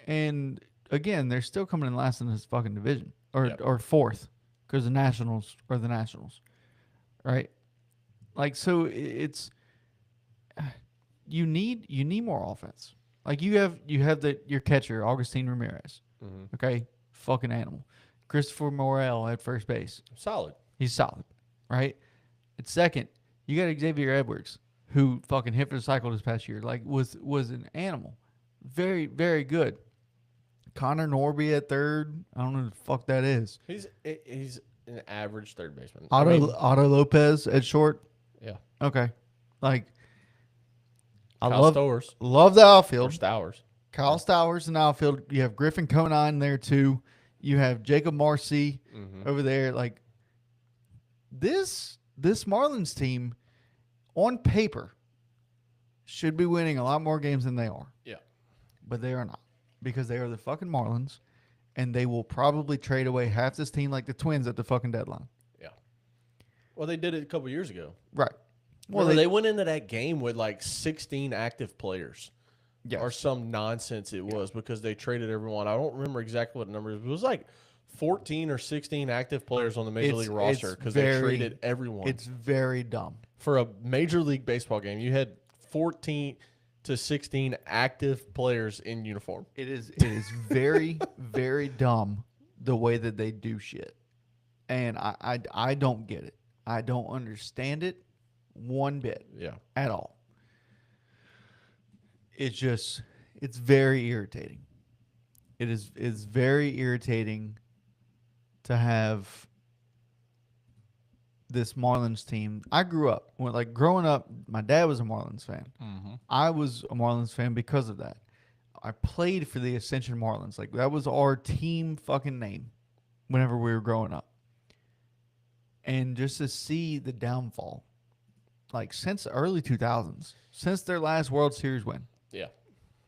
And again, they're still coming in last in this fucking division, or fourth, because the Nationals are the Nationals, right? Like, so it's you need more offense. Like you have your catcher Augustine Ramirez, okay, fucking animal. Christopher Morel at first base, Solid. He's solid, right? At second, you got Xavier Edwards, who fucking hit for the cycle this past year, like was an animal. Very, very good. Connor Norby at third. I don't know who the fuck that is. He's an average third baseman. Otto Lopez at short. Yeah. Okay. Like, I Kyle Stowers. love the outfield. Or Stowers. Kyle Stowers in the outfield. You have Griffin Conine there too. You have Jacob Marcy over there. Like, this Marlins team, on paper, should be winning a lot more games than they are. Yeah. But they are not, because they are the fucking Marlins, and they will probably trade away half this team like the Twins at the fucking deadline. Yeah. Well, they did it a couple years ago. Right. Well, they went into that game with like 16 active players. Yes. Or some nonsense it was, because they traded everyone. I don't remember exactly what number it was. Like 14 or 16 active players on the Major League roster, because they traded everyone. It's very dumb. For a Major League Baseball game, you had 14 to 16 active players in uniform. It is very, very dumb the way that they do shit. And I don't get it. I don't understand it one bit. Yeah. At all. It's very irritating. It's very irritating to have this Marlins team. I grew up, growing up, my dad was a Marlins fan. I was a Marlins fan because of that. I played for the Ascension Marlins. Like, that was our team fucking name whenever we were growing up. And just to see the downfall, like, since the early 2000s, since their last World Series win. Yeah.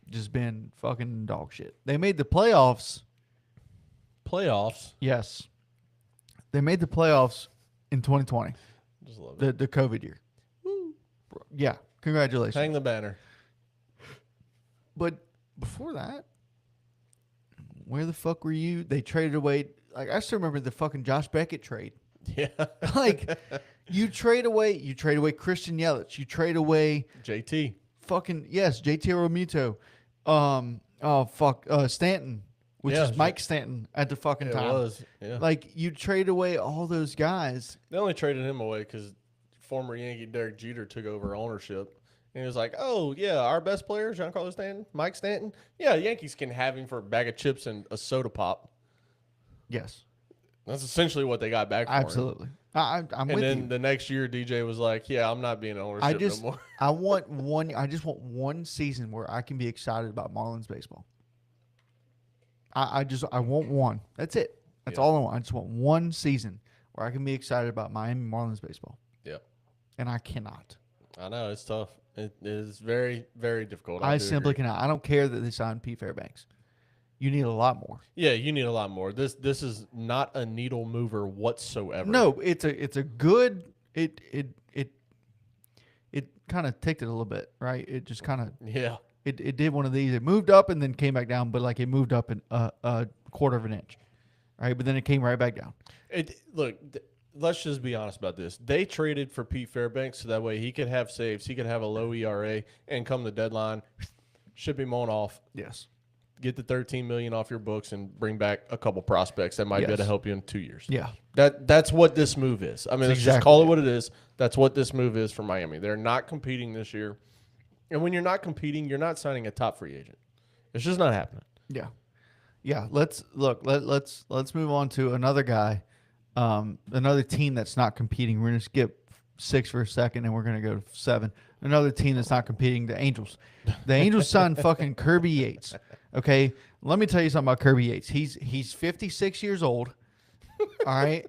Just been fucking dog shit. They made the playoffs. Playoffs? Yes. They made the playoffs in 2020. Just love it. The COVID year. Woo. Yeah. Congratulations. Hang the banner. But before that, where the fuck were you? They traded away. Like, I still remember the fucking Josh Beckett trade. Yeah. Like, you trade away Christian Yelich. You trade away JT. Fucking, yes, JT Realmuto. Stanton, which is Mike Stanton at the fucking time. It was, yeah. Like, you trade away all those guys. They only traded him away because former Yankee Derek Jeter took over ownership. And he was like, oh, yeah, our best player, Giancarlo Stanton, Mike Stanton. Yeah, the Yankees can have him for a bag of chips and a soda pop. Yes. That's essentially what they got back for him. Absolutely. I'm with you. And then the next year, DJ was like, yeah, I'm not being an ownership no more. I just want one season where I can be excited about Marlins baseball. I want one. That's it. That's all I want. I just want one season where I can be excited about Miami Marlins baseball. Yeah. And I cannot. I know. It's tough. It is very, very difficult. I simply cannot. I don't care that they signed Pete Fairbanks. You need a lot more. Yeah, you need a lot more. This is not a needle mover whatsoever. No, it's a good. It kind of ticked it a little bit, right? It just kind of It did one of these. It moved up and then came back down, but like it moved up in a quarter of an inch, right? But then it came right back down. let's just be honest about this. They traded for Pete Fairbanks so that way he could have saves, he could have a low ERA, and come the deadline, ship him on off. Yes. Get the $13 million off your books and bring back a couple prospects that might be able to help you in 2 years. Yeah. That's what this move is. I mean, let's exactly just call it what it is. That's what this move is for Miami. They're not competing this year. And when you're not competing, you're not signing a top free agent. It's just not happening. Yeah. Yeah. Let's move on to another guy, another team that's not competing. We're going to skip 6 for a second and we're going to go to 7. Another team that's not competing, the Angels. The Angels signed fucking Kirby Yates. Okay, let me tell you something about Kirby Yates. He's 56 years old. All right.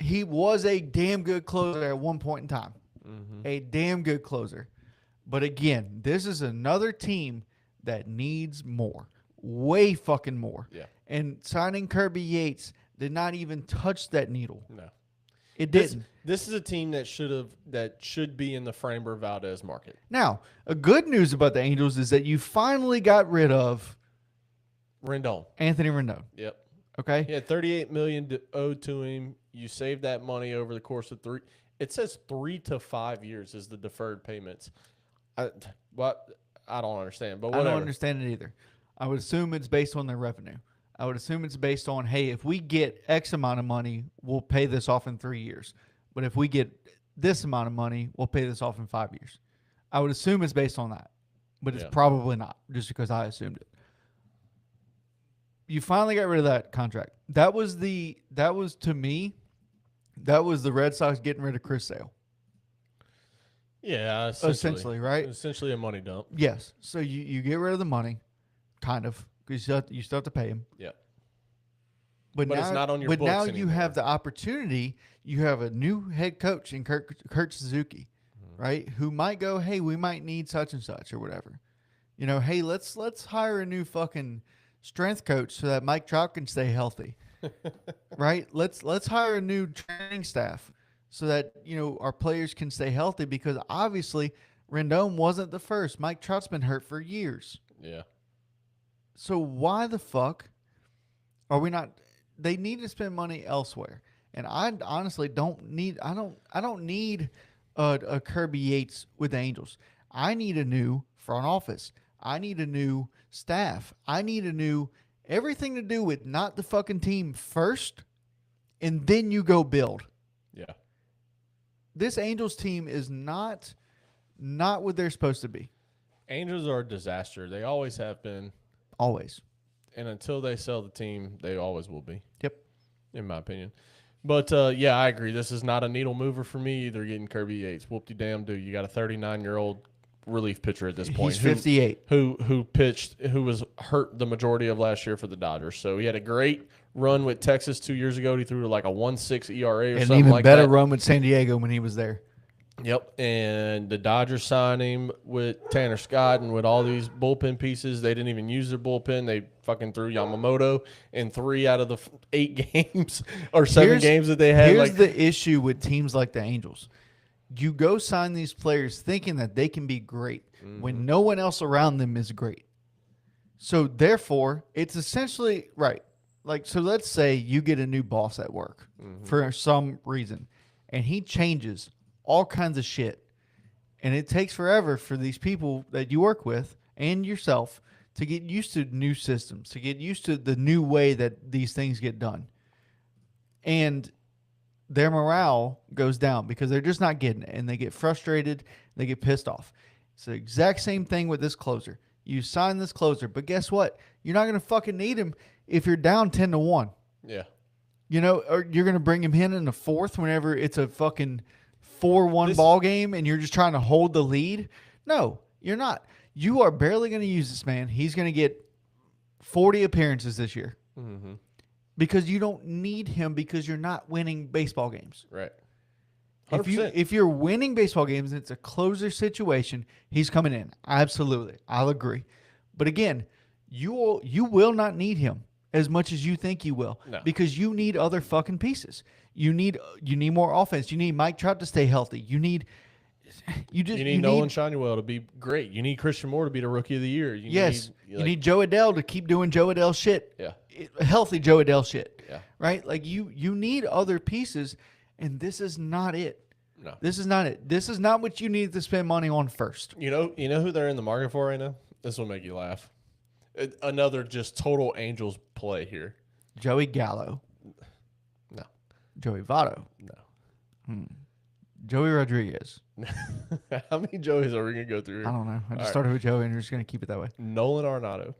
He was a damn good closer at one point in time. Mm-hmm. A damn good closer. But again, this is another team that needs more. Way fucking more. Yeah. And signing Kirby Yates did not even touch that needle. No. It didn't. This is a team that should be in the Framber Valdez market. Now, a good news about the Angels is that you finally got rid of Rendon. Anthony Rendon. Yep. Okay. He had $38 million owed to him. You saved that money over the course of 3. It says 3 to 5 years is the deferred payments. I don't understand, but whatever. I don't understand it either. I would assume it's based on their revenue. I would assume it's based on, hey, if we get X amount of money, we'll pay this off in 3 years. But if we get this amount of money, we'll pay this off in 5 years. I would assume it's based on that. But it's probably not, just because I assumed it. You finally got rid of that contract. That was the Red Sox getting rid of Chris Sale. Yeah, essentially, right? Essentially a money dump. Yes. So you get rid of the money, kind of, because you still have to pay him. Yeah. But now, it's not on your books now anymore. you have the opportunity. You have a new head coach in Kurt Suzuki, right? Who might go, hey, we might need such and such or whatever. You know, hey, let's hire a new fucking strength coach so that Mike Trout can stay healthy, right? Let's hire a new training staff so that, you know, our players can stay healthy, because obviously Rendon wasn't the first. Mike Trout's been hurt for years. Yeah. So why the fuck are we not? They need to spend money elsewhere, and I honestly don't need. I don't need a Kirby Yates with the Angels. I need a new front office. I need a new staff. I need a new everything to do with not the fucking team first, and then you go build. Yeah. This Angels team is not what they're supposed to be. Angels are a disaster. They always have been. Always. And until they sell the team, they always will be. Yep. In my opinion. But, yeah, I agree. This is not a needle mover for me either, getting Kirby Yates. Whoop-de-damn do. You got a 39-year-old relief pitcher at this point. He's 58. Who pitched, who was hurt the majority of last year for the Dodgers. So he had a great run with Texas 2 years ago. He threw like a 1.6 ERA or something like that. And even better run with San Diego when he was there. Yep, and the Dodgers signed him with Tanner Scott and with all these bullpen pieces. They didn't even use their bullpen. They fucking threw Yamamoto in 3 out of the 8 games or 7 games that they had. Here's the issue with teams like the Angels. You go sign these players thinking that they can be great when no one else around them is great. So, therefore, it's essentially, right, like, so let's say you get a new boss at work for some reason, and he changes all kinds of shit. And it takes forever for these people that you work with and yourself to get used to new systems, to get used to the new way that these things get done. And their morale goes down because they're just not getting it. And they get frustrated. They get pissed off. It's the exact same thing with this closer. You sign this closer, but guess what? You're not going to fucking need him if you're down 10-1. Yeah. You know, or you're going to bring him in the fourth whenever it's a fucking 4-1 ball game and you're just trying to hold the lead. No, you're not. You are barely going to use this man. He's going to get 40 appearances this year because you don't need him because you're not winning baseball games. Right. 100%. If you're winning baseball games and it's a closer situation, he's coming in. Absolutely. I'll agree. But again, you will not need him as much as you think you will because you need other fucking pieces. You need more offense. You need Mike Trout to stay healthy. You need Nolan Schanuel to be great. You need Christian Moore to be the Rookie of the Year. You need Joe Adell to keep doing Joe Adell shit. Yeah. Healthy Joe Adell shit. Yeah. Right? Like you need other pieces, and this is not it. No. This is not it. This is not what you need to spend money on first. You know who they're in the market for right now? This will make you laugh. Another just total Angels play here. Joey Gallo. No. Joey Votto. No. Joey Rodriguez. How many Joeys are we going to go through here? I don't know. I just All started with Joey, and we're just going to keep it that way. Nolan Arenado.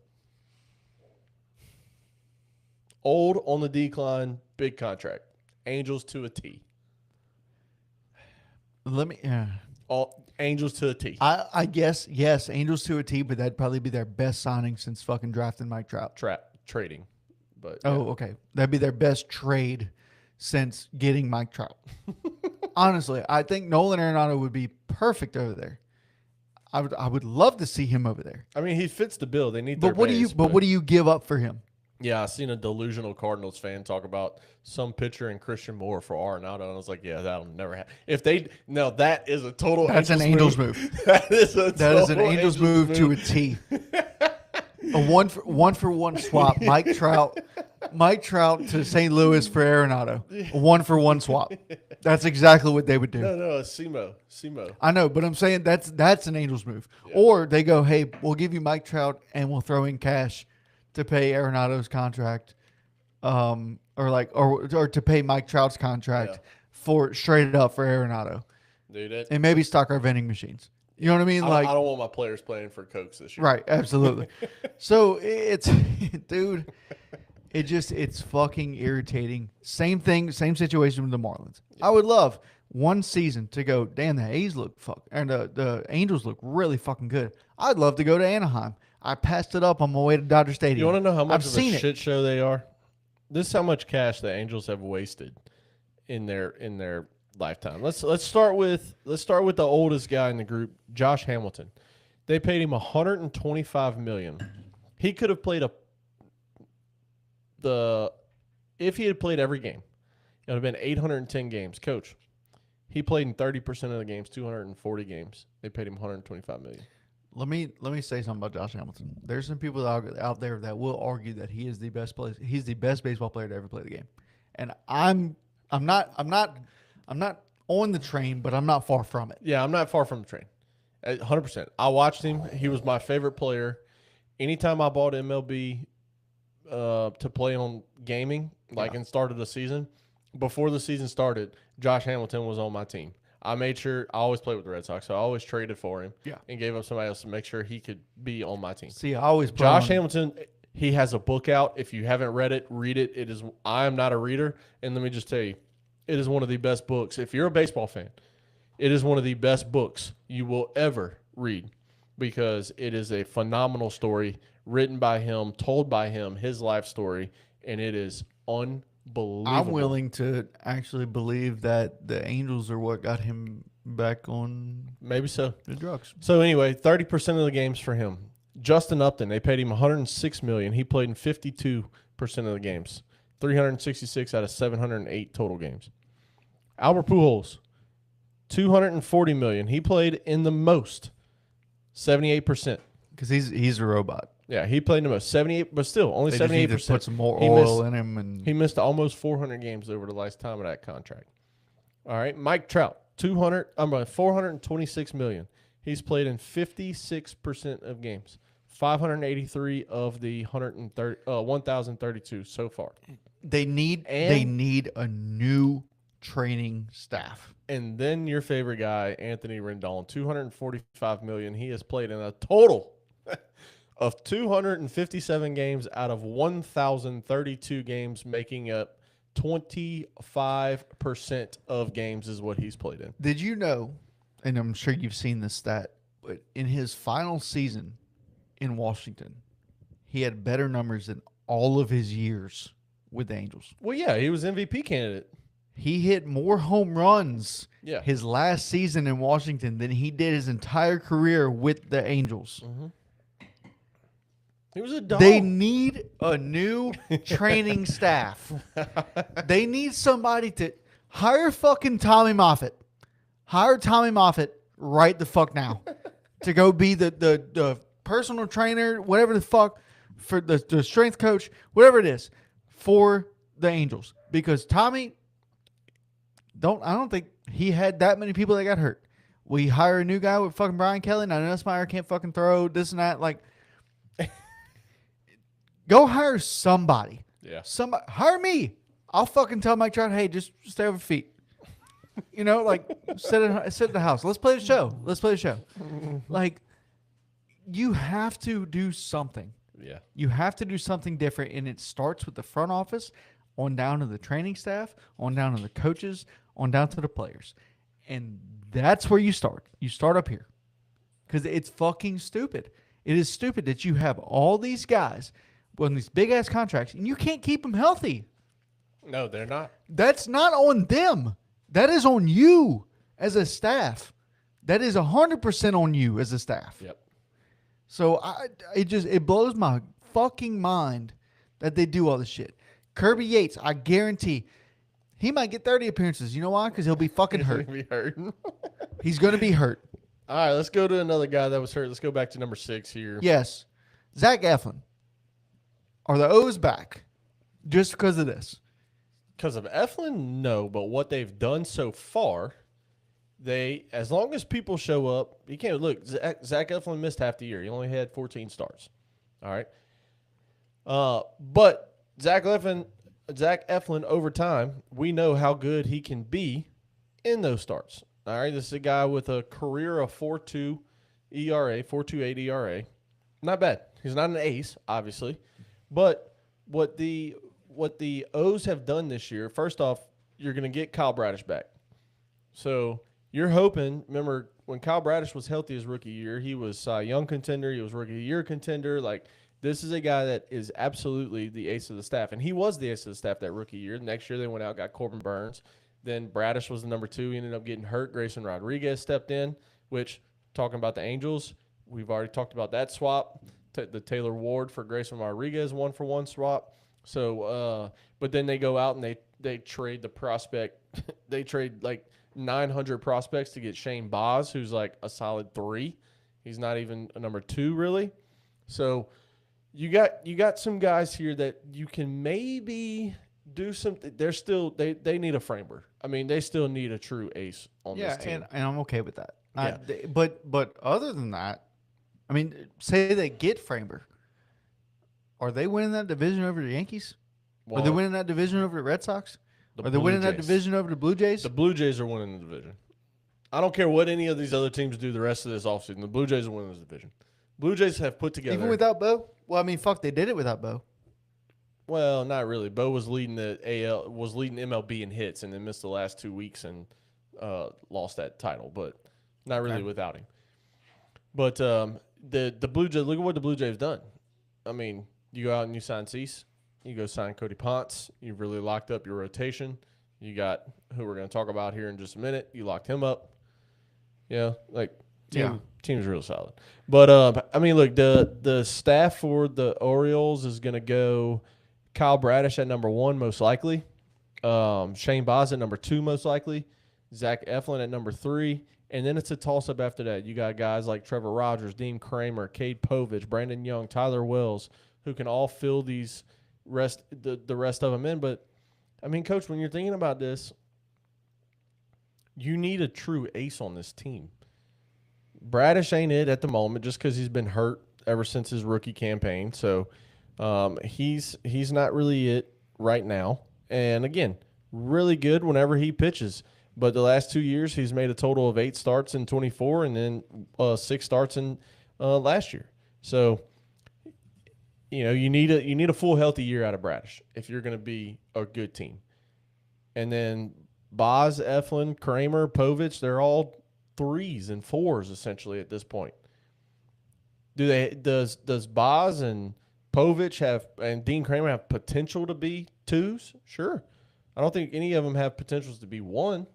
Old, on the decline, big contract. Angels to a T. Let me. All Angels to a T. I guess yes, Angels to a T, but that'd probably be their best signing since fucking drafting Mike Trout. Trading. But Oh, okay. That'd be their best trade since getting Mike Trout. Honestly, I think Nolan Arenado would be perfect over there. I would love to see him over there. I mean, he fits the bill. They need But their what base, what do you give up for him? Yeah, I seen a delusional Cardinals fan talk about some pitcher and Christian Moore for Arenado, and I was like, yeah, that'll never happen. That is a total. That's an Angels move. That is an Angels move to a T. A one for one swap. Mike Trout to St. Louis for Arenado. A 1-for-1 swap. That's exactly what they would do. No, it's Simo. I know, but I'm saying that's an Angels move. Yeah. Or they go, hey, we'll give you Mike Trout and we'll throw in cash to pay Arenado's contract, or to pay Mike Trout's contract for straight up for Arenado. Dude, and maybe stock our vending machines. You know what I mean? I don't want my players playing for Cokes this year. Right, absolutely. So it's dude, it's fucking irritating. Same thing, same situation with the Marlins. Yeah. I would love one season to go, damn, the A's look the Angels look really fucking good. I'd love to go to Anaheim. I passed it up on my way to Dodger Stadium. You want to know how much of a shit show they are? This is how much cash the Angels have wasted in their lifetime. Let's start with the oldest guy in the group, Josh Hamilton. They paid him $125 million. He could have played if he had played every game, it would have been 810 games. Coach, he played in 30% of the games, 240 games. They paid him $125 million. Let me say something about Josh Hamilton. There's some people out there that will argue that he is the best player. He's the best baseball player to ever play the game, and I'm not on the train, but I'm not far from it. Yeah, I'm not far from the train. 100%. I watched him. He was my favorite player. Anytime I bought MLB to play on gaming, and started the season, before the season started, Josh Hamilton was on my team. I made sure I always played with the Red Sox, so I always traded for him and gave up somebody else to make sure he could be on my team. See, I always Josh Hamilton, he has a book out. If you haven't read it, read it. I am not a reader, and let me just tell you, it is one of the best books. If you're a baseball fan, it is one of the best books you will ever read because it is a phenomenal story written by him, told by him, his life story, and it is unbelievable. I'm willing to actually believe that the Angels are what got him back on maybe so the drugs. So anyway, 30% of the games for him. Justin Upton, they paid him $106 million. He played in 52% of the games. 366 out of 708 total games. Albert Pujols, $240 million. He played in the most, 78%. Because he's a robot. Yeah, he played in the most, 78, but still only 78%. Put some more oil in him, and he missed almost 400 games over the last time of that contract. All right, Mike Trout, $426 million. He's played in 56% of games. 583 of the 1,032 so far. They need a new training staff. And then your favorite guy, Anthony Rendon, $245 million. He has played in a total of 257 games out of 1,032 games, making up 25% of games is what he's played in. Did you know, and I'm sure you've seen this stat, but in his final season in Washington, he had better numbers than all of his years with the Angels. Well, yeah, he was MVP candidate. He hit more home runs his last season in Washington than he did his entire career with the Angels. Mm-hmm. He was a dog. They need a new training staff. They need somebody to hire fucking Tommy Moffitt. Hire Tommy Moffitt right the fuck now to go be the personal trainer, whatever the fuck, for the strength coach, whatever it is, for the Angels because Tommy I don't think he had that many people that got hurt. We hire a new guy with fucking Brian Kelly. Now Nussmeier can't fucking throw this and that. Like, go hire somebody. Yeah. Somebody hire me. I'll fucking tell Mike Trout, hey, just stay over feet. You know, like sit in the house. Let's play the show. Like, you have to do something. Yeah. You have to do something different, and it starts with the front office, on down to the training staff, on down to the coaches, on down to the players. And that's where you start. You start up here. Because it's fucking stupid. It is stupid that you have all these guys on these big-ass contracts, and you can't keep them healthy. No, they're not. That's not on them. That is on you as a staff. That is 100% on you as a staff. Yep. So it blows my fucking mind that they do all this shit. Kirby Yates, I guarantee he might get 30 appearances. You know why? Because he'll be fucking hurt. He's going to be hurt. All right, let's go to another guy that was hurt. Let's go back to number 6 here. Yes. Zach Eflin. Are the O's back just because of this? Because of Eflin, no. But what they've done so far, as long as people show up, you can't look. Zach Eflin missed half the year. He only had 14 starts. All right. But Zach Eflin over time, we know how good he can be in those starts. All right. This is a guy with a career of 4.2 ERA, 4.28 ERA. Not bad. He's not an ace, obviously. But what the O's have done this year, first off, you're going to get Kyle Bradish back. So you're hoping, remember, when Kyle Bradish was healthy his rookie year, he was Cy Young contender, he was rookie of the year contender. Like, this is a guy that is absolutely the ace of the staff. And he was the ace of the staff that rookie year. Next year they went out, got Corbin Burns. Then Bradish was the number 2. He ended up getting hurt. Grayson Rodriguez stepped in, which, talking about the Angels, we've already talked about that swap. The Taylor Ward for Grayson Rodriguez 1-for-1 swap. So, but then they go out and they trade the prospect. They trade like 900 prospects to get Shane Baz, who's like a solid 3. He's not even a number 2 really. So you got some guys here that you can maybe do something. They're still they need a framer. I mean, they still need a true ace on this team. and I'm okay with that. Yeah. But other than that, I mean, say they get Framber. Are they winning that division over the Yankees? Well, are they winning that division over the Red Sox? Are they winning that division over the Blue Jays? The Blue Jays are winning the division. I don't care what any of these other teams do the rest of this offseason. The Blue Jays are winning this division. Blue Jays have put together. Even without Bo? Well, I mean, fuck, they did it without Bo. Well, not really. Bo was leading leading MLB in hits, and then missed the last 2 weeks and lost that title, but not really without him. But the Blue Jays, look at what the Blue Jays have done. I mean, you go out and you sign Cease, you go sign Cody Ponce. You've really locked up your rotation. You got who we're going to talk about here in just a minute. You locked him up. Yeah, like team's real solid. But I mean, look, the staff for the Orioles is going to go Kyle Bradish at number 1 most likely, Shane Baz at number 2 most likely, Zach Eflin at number 3, and then it's a toss-up after that. You got guys like Trevor Rogers, Dean Kramer, Cade Povich, Brandon Young, Tyler Wells, who can all fill the rest of them in. But, I mean, Coach, when you're thinking about this, you need a true ace on this team. Bradish ain't it at the moment just because he's been hurt ever since his rookie campaign. So he's not really it right now. And, again, really good whenever he pitches. But the last 2 years, he's made a total of 8 starts in 24 and then 6 starts in last year. So, you know, you need a full healthy year out of Bradish if you're going to be a good team. And then Baz, Eflin, Kramer, Povich, they're all 3s and 4s essentially at this point. Does Baz and Povich and Dean Kramer have potential to be 2s? Sure. I don't think any of them have potentials to be 1.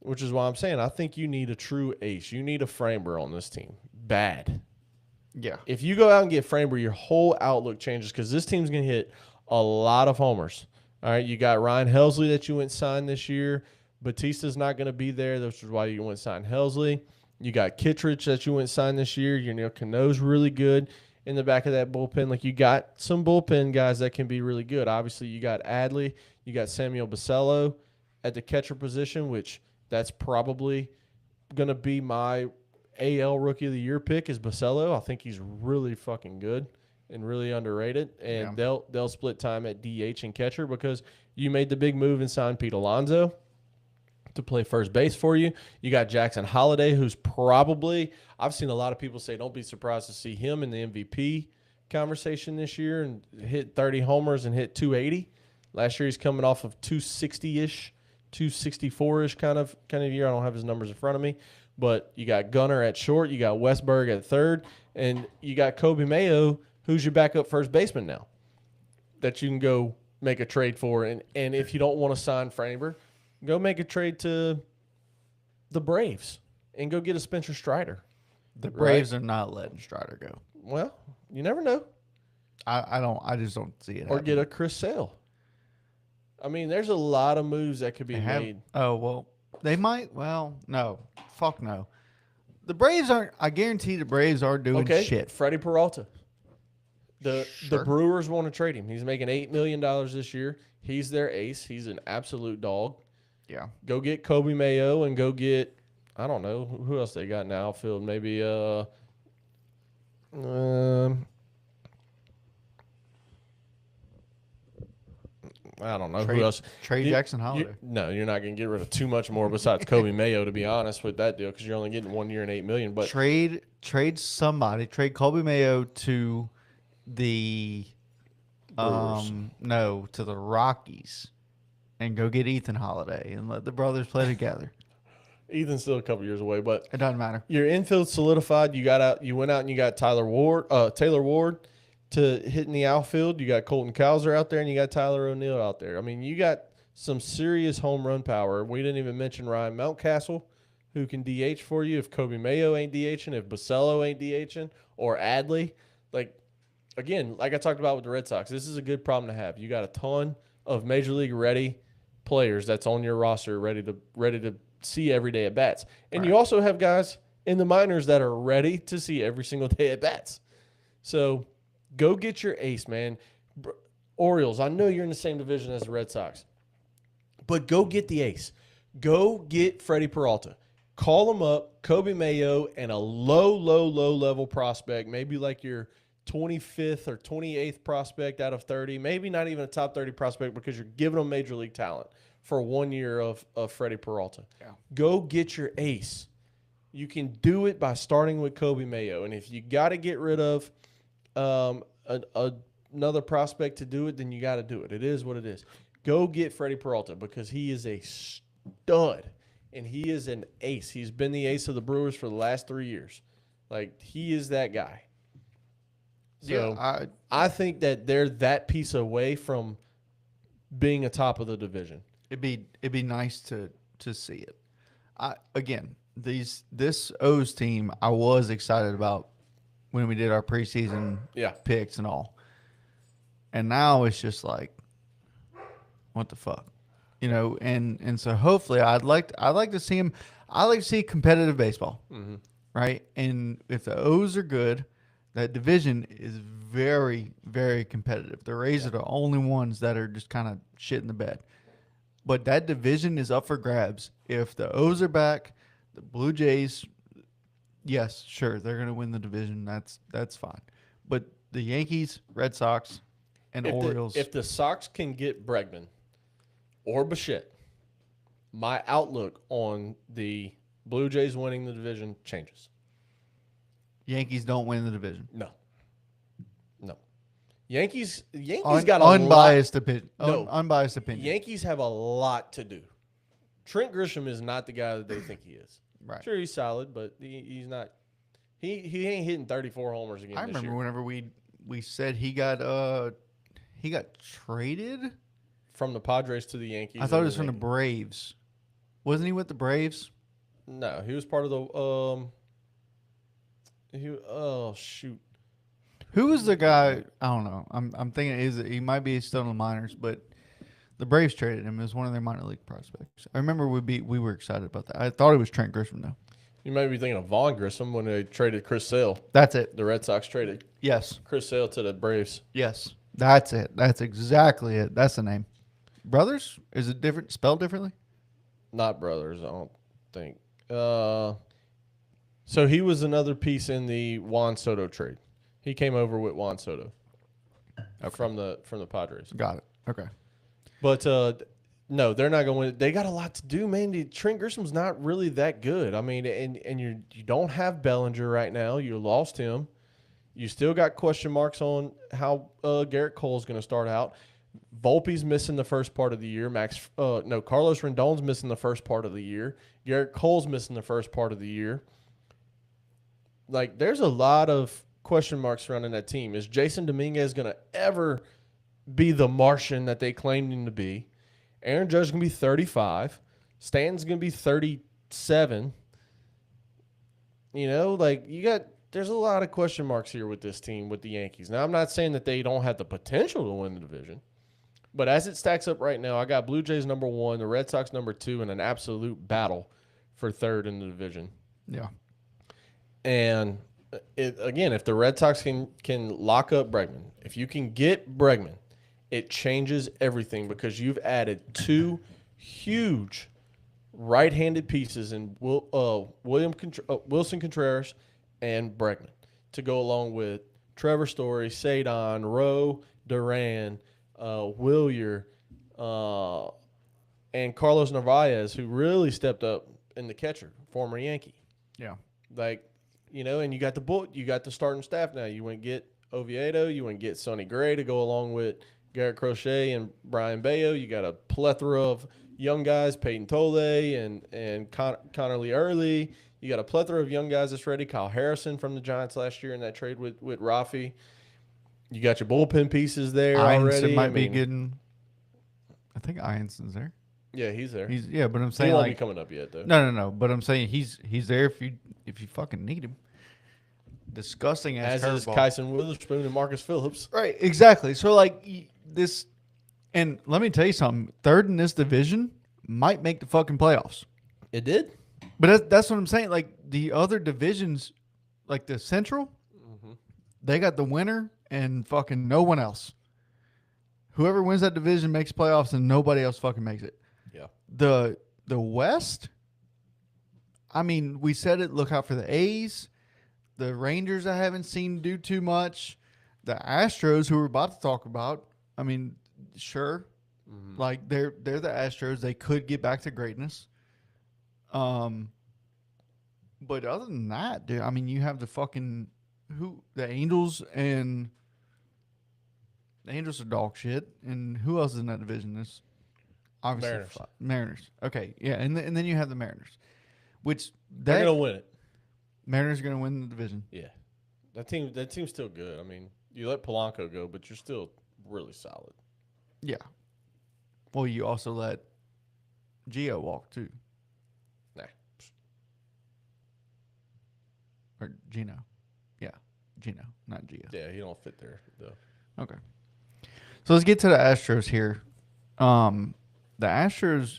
Which is why I'm saying I think you need a true ace. You need a framer on this team. Bad. Yeah. If you go out and get framer, your whole outlook changes because this team's going to hit a lot of homers. All right, you got Ryan Helsley that you went sign this year. Batista's not going to be there, which is why you went sign Helsley. You got Kittredge that you went sign this year. Your Neil Cano's really good. in the back of that bullpen. Like, you got some bullpen guys that can be really good. Obviously, you got Adley, you got Samuel Basello at the catcher position, which that's probably going to be my AL Rookie of the Year pick is Basello. I think he's really fucking good and really underrated. And they'll split time at DH and catcher because you made the big move and signed Pete Alonso to play first base for you. You got Jackson Holliday, who's probably – I've seen a lot of people say don't be surprised to see him in the MVP conversation this year and hit 30 homers and hit 280. Last year he's coming off of 260-ish, 264-ish kind of year. I don't have his numbers in front of me. But you got Gunnar at short, you got Westberg at third, and you got Kobe Mayo, who's your backup first baseman now, that you can go make a trade for. And if you don't want to sign Framer, go make a trade to the Braves and go get a Spencer Strider. The Braves are not letting Strider go. Well, you never know. I just don't see it. Or get a Chris Sale. I mean, there's a lot of moves that could be made. Oh, well, they might. Well, no. Fuck no. The Braves aren't. I guarantee the Braves are doing shit. Freddie Peralta. The Brewers want to trade him. He's making $8 million this year. He's their ace. He's an absolute dog. Yeah. Go get Kobe Mayo and go get, I don't know, who else they got in the outfield? Maybe I don't know who else. Trade Jackson Holliday. No, you're not going to get rid of too much more besides Kobe Mayo, to be honest with that deal, because you're only getting 1 year and $8 million. But trade somebody. Trade Kobe Mayo to the to the Rockies, and go get Ethan Holiday and let the brothers play together. Ethan's still a couple years away, but it doesn't matter. Your infield solidified. You went out and you got Taylor Ward to hit in the outfield. You got Colton Cowser out there, and you got Tyler O'Neill out there. I mean, you got some serious home run power. We didn't even mention Ryan Mountcastle, who can DH for you if Kobe Mayo ain't DHing, if Basello ain't DHing, or Adley. Again, like I talked about with the Red Sox, this is a good problem to have. You got a ton of Major League ready players that's on your roster ready to see every day at bats. And you also have guys in the minors that are ready to see every single day at bats. So go get your ace, man. Orioles, I know you're in the same division as the Red Sox, but go get the ace. Go get Freddie Peralta. Call him up, Kobe Mayo, and a low level prospect, maybe like your 25th or 28th prospect out of 30, maybe not even a top 30 prospect because you're giving them major league talent for 1 year of Freddie Peralta. Yeah. Go get your ace. You can do it by starting with Kobe Mayo. And if you got to get rid of another prospect to do it, then you got to do it. It is what it is. Go get Freddie Peralta because he is a stud and he is an ace. He's been the ace of the Brewers for the last 3 years. He is that guy. So yeah, I think that they're that piece away from being a top of the division. It'd be nice to see it. This O's team I was excited about when we did our preseason picks and all. And now it's just like, what the fuck? And so hopefully I'd like to see him. I like to see competitive baseball. Mm-hmm. Right? And if the O's are good, that division is very, very competitive. The Rays are the only ones that are just kind of shit in the bed. But that division is up for grabs. If the O's are back, the Blue Jays, yes, sure, they're going to win the division. That's fine. But the Yankees, Red Sox, and Orioles. If the Sox can get Bregman or Bichette, my outlook on the Blue Jays winning the division changes. Yankees don't win the division. No. Yankees got a unbiased lot. Opinion. No, unbiased opinion. Yankees have a lot to do. Trent Grisham is not the guy that they think he is. Right. Sure, he's solid, but he's not. He ain't hitting 34 homers again. I this remember year. Whenever we said he got traded from the Padres to the Yankees. I thought it was from the Braves. Wasn't he with the Braves? No, he was part of the oh shoot. Who was the guy? I don't know. I'm thinking he might be still in the minors, but the Braves traded him as one of their minor league prospects. I remember we were excited about that. I thought it was Trent Grisham though. You might be thinking of Vaughn Grissom when they traded Chris Sale. That's it. The Red Sox traded Yes. Chris Sale to the Braves. Yes. That's it. That's exactly it. That's the name. Brothers? Is it different? Spelled differently? Not brothers, I don't think. So he was another piece in the Juan Soto trade. He came over with Juan Soto from the Padres. Got it. Okay. But no, they're not going to win. They got a lot to do, man. Trent Grissom's not really that good. I mean, and you don't have Bellinger right now. You lost him. You still got question marks on how Garrett Cole's going to start out. Volpe's missing the first part of the year. Carlos Rendon's missing the first part of the year. Garrett Cole's missing the first part of the year. Like, there's a lot of question marks surrounding that team. Is Jason Dominguez going to ever be the Martian that they claimed him to be? Aaron Judge is going to be 35. Stanton's going to be 37. There's a lot of question marks here with this team, with the Yankees. Now, I'm not saying that they don't have the potential to win the division, but as it stacks up right now, I got Blue Jays number 1, the Red Sox number 2, and an absolute battle for third in the division. Yeah. And again, if the Red Sox can lock up Bregman, if you can get Bregman, it changes everything because you've added 2 huge right-handed pieces in Wilson Contreras and Bregman to go along with Trevor Story, Cedon, Rowe, Duran, Willier, and Carlos Narvaez, who really stepped up in the catcher, former Yankee. Yeah. And you got the starting staff now. You went get Oviedo, you went get Sonny Gray to go along with Garrett Crochet and Brian Bayo. You got a plethora of young guys, Peyton Tole and Connor Lee Early. You got a plethora of young guys that's ready. Kyle Harrison from the Giants last year in that trade with Rafi. You got your bullpen pieces there already. Might be getting. I think Ianson's there. Yeah, he's there. But I'm saying he won't be coming up yet though. No. But I'm saying he's there if you fucking need him. Disgusting as is curveball. Kyson Witherspoon and Marcus Phillips. Right, exactly. So this, and let me tell you something. Third in this division might make the fucking playoffs. It did. But that's what I'm saying. Like the other divisions, like the Central, they got the winner and fucking no one else. Whoever wins that division makes playoffs and nobody else fucking makes it. Yeah. The West, I mean, we said it. Look out for the A's. The Rangers I haven't seen do too much. The Astros, who we're about to talk about, I mean, sure. Mm-hmm. Like, they're the Astros. They could get back to greatness. But other than that, dude, I mean, you have the Angels, and the Angels are dog shit. And who else is in that division? This obviously Mariners. Okay, yeah, and then you have the Mariners, which they're gonna win it. Mariners are gonna win the division. Yeah, that team's still good. I mean, you let Polanco go, but you're still really solid. Yeah. Well, you also let Gio walk too. Nah. Or Gino. Yeah, Gino, not Gio. Yeah, he don't fit there though. Okay. So let's get to the Astros here. The Astros,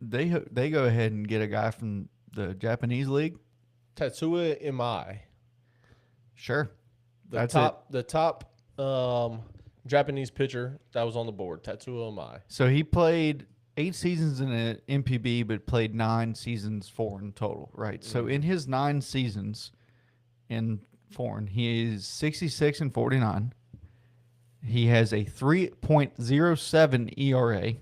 they go ahead and get a guy from the Japanese league. Tetsuya Imai. Sure. The top Japanese pitcher that was on the board, Tetsuya Imai. So he played 8 seasons in an MPB, but played 9 seasons foreign total, right? Mm-hmm. So in his 9 seasons in foreign, he is 66-49. He has a 3.07 ERA,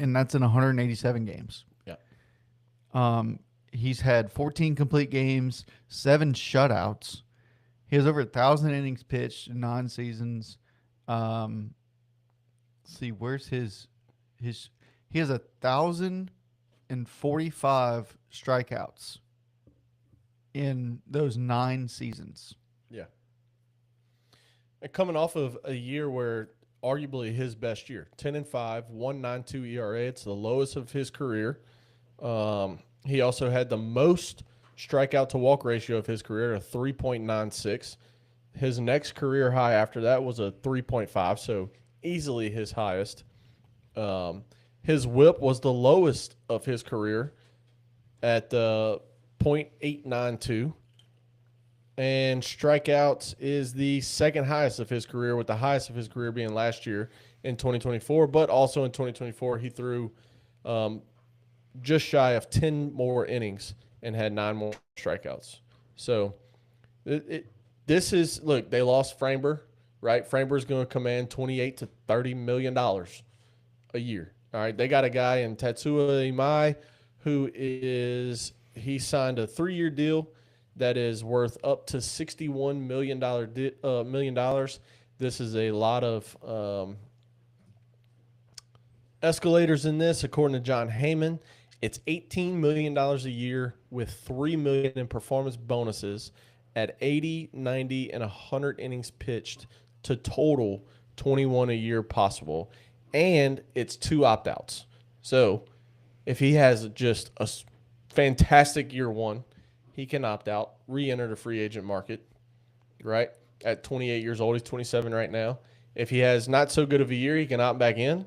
and that's in 187 games. Yeah. He's had 14 complete games, 7 shutouts. He has over 1,000 innings pitched in 9 seasons. Let's see, where's his? He has 1,045 strikeouts in those 9 seasons. Yeah. And coming off of a year where arguably his best year, 10-5, 1.92 ERA. It's the lowest of his career. He also had the most strikeout to walk ratio of his career, a 3.96. His next career high after that was a 3.5, so easily his highest. His whip was the lowest of his career at .892. And strikeouts is the second highest of his career, with the highest of his career being last year in 2024. But also in 2024, he threw just shy of 10 more innings and had 9 more strikeouts. So this is, look, they lost Framber, right? Framber's going to command $28 to $30 million a year. All right, they got a guy in Tetsuya Imai who he signed a 3-year deal that is worth up to $61 million. This is a lot of escalators in this, according to John Heyman. It's $18 million a year with $3 million in performance bonuses at 80, 90, and 100 innings pitched to total 21 a year possible. And it's 2 opt-outs. So if he has just a fantastic year one, he can opt out, re-enter the free agent market, right? At 28 years old, he's 27 right now. If he has not so good of a year, he can opt back in.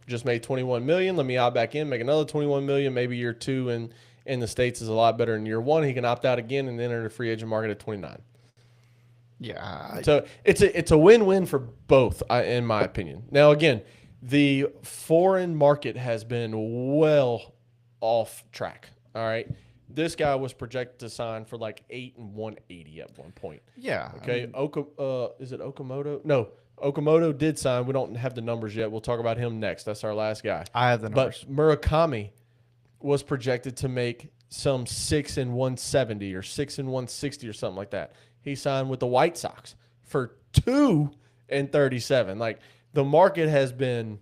Just made $21 million. Let me opt back in, make another $21 million. Maybe year 2 in the States is a lot better than year 1. He can opt out again and enter the free agent market at 29. Yeah. So it's a win-win for both, in my opinion. Now, again, the foreign market has been well off track. All right. This guy was projected to sign for like 8 and 180 at one point. Yeah. Okay. Is it Okamoto? No, Okamoto did sign. We don't have the numbers yet. We'll talk about him next. That's our last guy. I have the numbers. But Murakami was projected to make some 6 and 170 or 6 and 160 or something like that. He signed with the White Sox for 2 and 37. Like, the market has been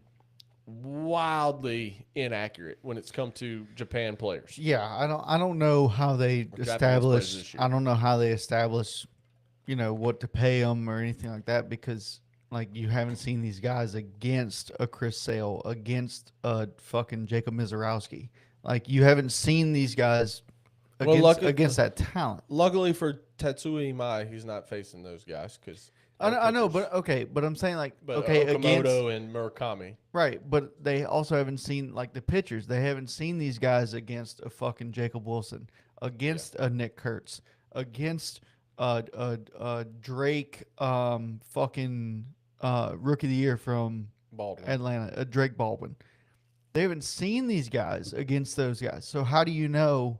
wildly inaccurate when it's come to Japan players. Yeah, I don't know how they establish. I don't know how they establish, what to pay them or anything like that, because like you haven't seen these guys against a Chris Sale, against a fucking Jacob Mizorowski. Like, you haven't seen these guys against that talent. Luckily for Tetsuya Imai, he's not facing those guys because. I know, but I'm saying Okamoto against and Murakami, right? But they also haven't seen like the pitchers. They haven't seen these guys against a fucking Jacob Wilson, against a Nick Kurtz, against Drake, fucking rookie of the year from Baldwin. Atlanta, Drake Baldwin. They haven't seen these guys against those guys. So how do you know?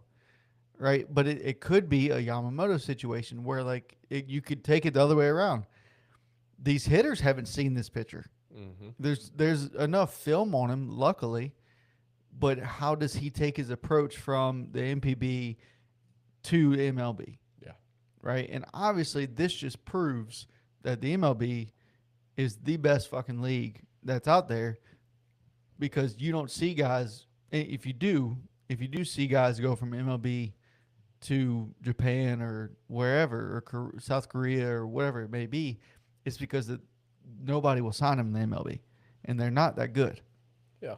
Right, but it could be a Yamamoto situation where you could take it the other way around. These hitters haven't seen this pitcher. Mm-hmm. There's enough film on him, luckily, but how does he take his approach from the MPB to the MLB? Yeah, right. And obviously, this just proves that the MLB is the best fucking league that's out there, because you don't see guys. If you do see guys go from MLB to Japan or wherever, or South Korea or whatever it may be, it's because nobody will sign them in the MLB, and they're not that good. Yeah,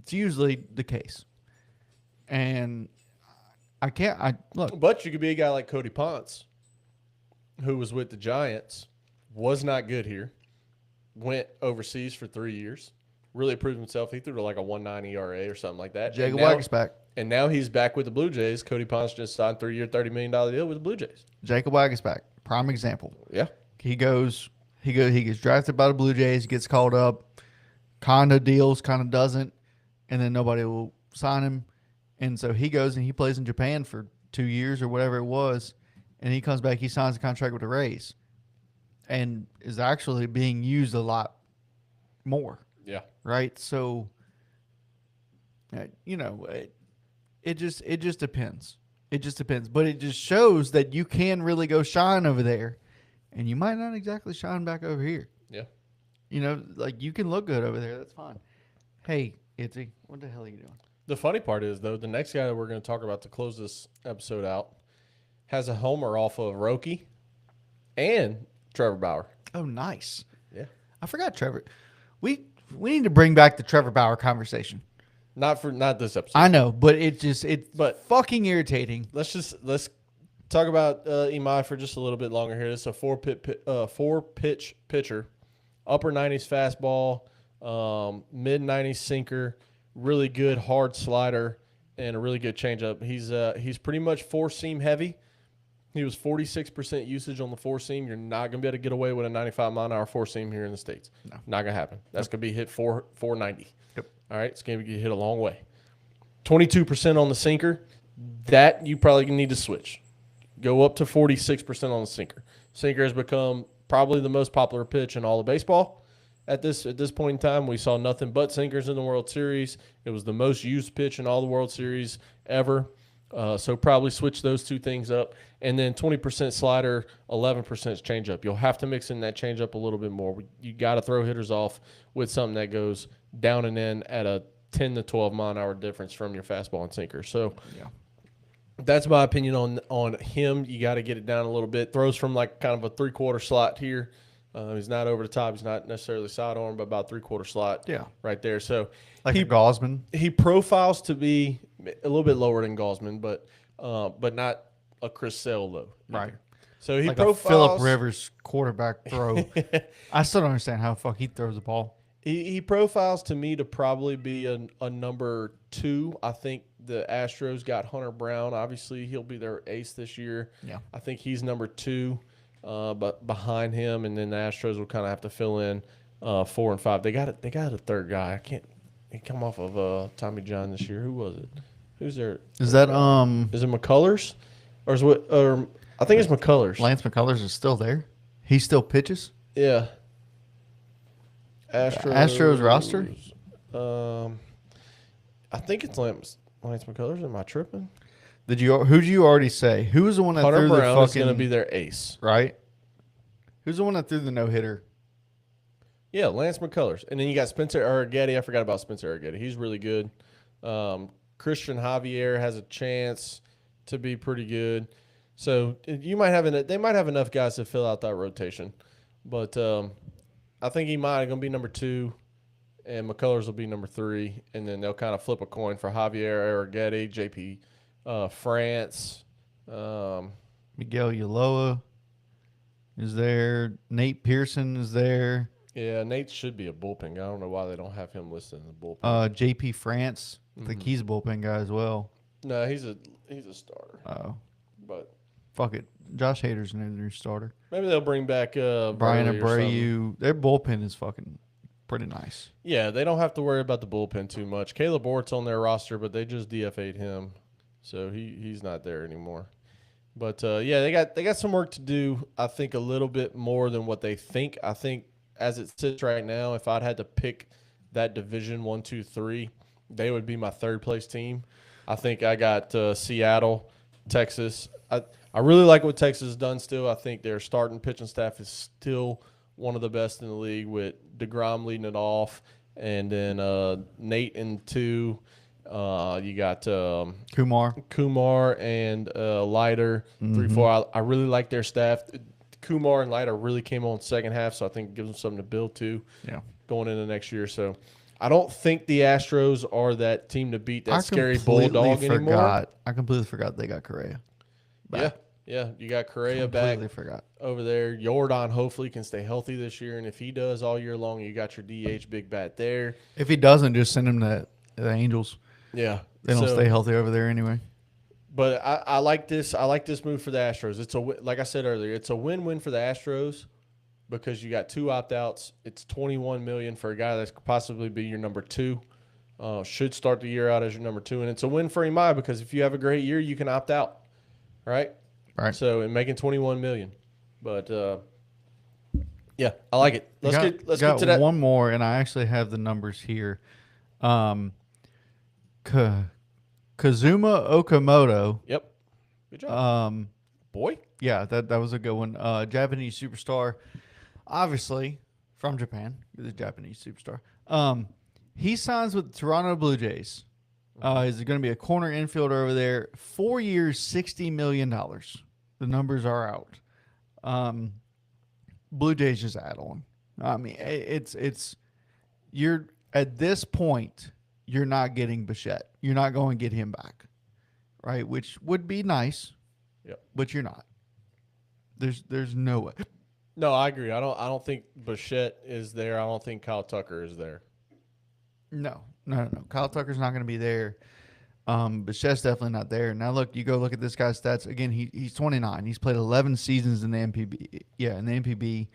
it's usually the case. And look. But you could be a guy like Cody Ponce, who was with the Giants, was not good here, went overseas for 3 years, really proved himself. He threw to like a 1.9 ERA or something like that. Jacob Wagner's back. And now he's back with the Blue Jays. Cody Ponce just signed a 3-year, $30 million deal with the Blue Jays. Jacob Wagner's back. Prime example. Yeah. He gets drafted by the Blue Jays, gets called up, kind of deals, kind of doesn't, and then nobody will sign him. And so he goes and he plays in Japan for 2 years or whatever it was, and he comes back, he signs a contract with the Rays, and is actually being used a lot more. Yeah. Right? So, it just depends. It just depends. But it just shows that you can really go shine over there, and you might not exactly shine back over here. Yeah. You can look good over there. That's fine. Hey, Itzy, what the hell are you doing? The funny part is, though, the next guy that we're going to talk about to close this episode out has a homer off of Roki and Trevor Bauer. Oh, nice. Yeah. I forgot Trevor. We need to bring back the Trevor Bauer conversation. Not this episode. I know, but it's fucking irritating. Let's talk about Imai for just a little bit longer here. This is a four pitch pitcher, upper 90s fastball, mid 90s sinker, really good hard slider, and a really good changeup. He's pretty much four-seam heavy. He was 46% usage on the four-seam. You're not going to be able to get away with a 95-mile-an-hour four-seam here in the States. No. Not going to happen. That's going to be hit 490. Yep. All right? It's going to get hit a long way. 22% on the sinker. That you probably need to switch. Go up to 46% on the sinker. Sinker has become probably the most popular pitch in all of baseball. At this point in time, we saw nothing but sinkers in the World Series. It was the most used pitch in all the World Series ever. So probably switch those two things up. And then 20% slider, 11% changeup. You'll have to mix in that changeup a little bit more. You got to throw hitters off with something that goes down and in at a 10 to 12 mile an hour difference from your fastball and sinker. So that's my opinion on him. You got to get it down a little bit. Throws from like kind of a 3/4 slot here. He's not over the top. He's not necessarily sidearm, but about 3/4 slot. Yeah. Right there. So Like a Gosman. he profiles to be a little bit lower than Gosman, but not a Chris Sale though. Right. So he Like profiles a Phillip Rivers quarterback throw. I still don't understand how the fuck he throws the ball. He profiles to me to probably be a number 2. I think the Astros got Hunter Brown. Obviously, he'll be their ace this year. Yeah. I think he's number 2, but behind him, and then the Astros will kind of have to fill in 4 and 5. They got a third guy. I can't. He come off of Tommy John this year. Who was it? Who's there? Is that Is it McCullers, or is what? Or I think it's McCullers. Lance McCullers is still there? He still pitches? Yeah. Astros roster? I think it's Lance McCullers. Am I tripping? Who'd you already say? Who was the one that Hunter threw Brown the is fucking going to be their ace. right? Who's the one that threw the no hitter? Yeah, Lance McCullers. And then you got Spencer Arrighetti. I forgot about Spencer Arrighetti. He's really good. Christian Javier has a chance to be pretty good. So they might have enough guys to fill out that rotation. But I think he might going to be number 2, and McCullers will be number 3, and then they'll kind of flip a coin for Javier Arrighetti, JP France. Miguel Yaloa is there. Nate Pearson is there. Yeah, Nate should be a bullpen guy. I don't know why they don't have him listed in the bullpen. JP France. I think he's a bullpen guy as well. No, he's a starter. Oh. But Fuck it. Josh Hader's a new starter. maybe they'll bring back Brian Burley or something. Abreu. Their bullpen is fucking pretty nice. Yeah, they don't have to worry about the bullpen too much. Caleb Ort's on their roster, but they just DFA'd him, so he's not there anymore. But yeah, they got some work to do. I think a little bit more than what they think. I think as it sits right now, if I'd had to pick that division 1, 2, 3, they would be my third place team. I think I got Seattle, Texas. I really like what Texas has done still. I think their starting pitching staff is still one of the best in the league, with DeGrom leading it off, and then Nate in 2. You got Kumar and Leiter 3, 4. I really like their staff. Kumar and Leiter really came on second half, so I think it gives them something to build to going into next year. So I don't think the Astros are that team to beat, that scary bulldog anymore. I completely forgot they got Correa back. Yeah. You got Correa back over there. Jordan hopefully can stay healthy this year, and if he does all year long, you got your DH big bat there. If he doesn't, just send him to the Angels. Yeah. They don't stay healthy over there anyway. But I like this. I like this move for the Astros. It's like I said earlier, it's a win-win for the Astros because you got 2 opt-outs. It's $21 million for a guy that could possibly be your number 2. Should start the year out as your number 2, and it's a win for Imai because if you have a great year, you can opt out, right? Right. So and making $21 million. But yeah, I like it. Let's get to that. One more, and I actually have the numbers here. Kazuma Okamoto. Yep. Good job. Boy. Yeah, that was a good one. Japanese superstar, obviously from Japan. He's a Japanese superstar. He signs with the Toronto Blue Jays. Is going to be a corner infielder over there. 4 years, $60 million. The numbers are out. Blue Jays just add on. I mean, it's you're at this point. You're not getting Bichette. You're not going to get him back, right? Which would be nice. Yep. But you're not. There's no way. No, I agree. I don't think Bichette is there. I don't think Kyle Tucker is there. No. Kyle Tucker's not going to be there. Bichette's definitely not there. Now look, you go look at this guy's stats again. He's 29. He's played 11 seasons in the MPB. Yeah, in the MPB.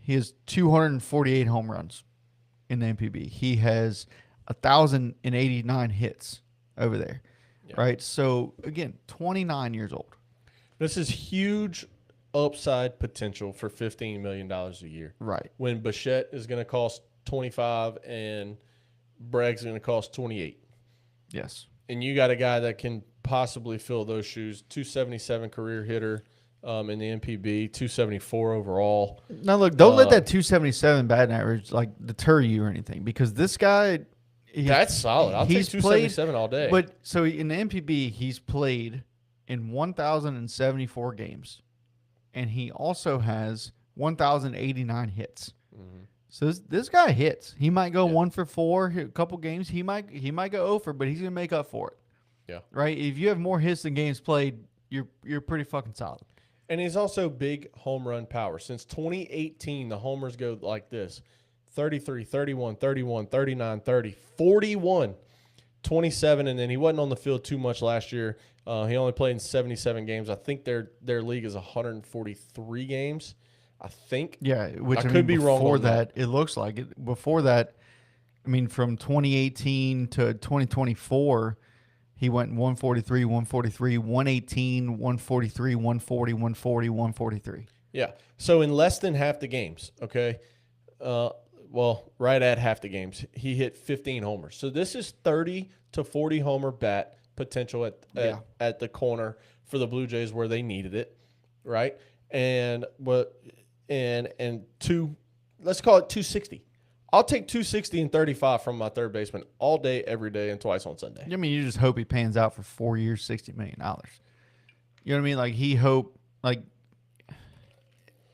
He has 248 home runs in the MPB. He has 1,089 hits over there. Yeah. Right. So again, 29 years old. This is huge upside potential for $15 million a year. Right. When Bichette is going to cost 25 and Bragg's going to cost 28. Yes. And you got a guy that can possibly fill those shoes. 277 career hitter in the MPB, 274 overall. Now look, don't let that 277 batting average like deter you or anything, because this guy, that's solid. I'll take 277 all day. But so in the MPB, he's played in 1,074 games, and he also has 1,089 hits. Mm-hmm. So this guy hits. He might go 1 for 4 a couple games. He might go over, but he's gonna make up for it. Yeah. Right. If you have more hits than games played, you're pretty fucking solid. And he's also big home run power. Since 2018, the homers go like this: 33, 31, 31, 39, 30, 41, 27, and then he wasn't on the field too much last year. He only played in 77 games. I think their league is 143 games. I think. Yeah, which I could be wrong. Before that, it looks like it. Before that, I mean, from 2018 to 2024, he went 143, 143, 118, 143, 140, 140, 143. Yeah. So in less than half the games, okay, well, right at half the games, he hit 15 homers. So this is 30 to 40 homer bat potential at the corner for the Blue Jays where they needed it, right? And let's call it 260. I'll take 260 and 35 from my third baseman all day, every day, and twice on Sunday. I mean, you just hope he pans out for 4 years, $60 million. You know what I mean? Like,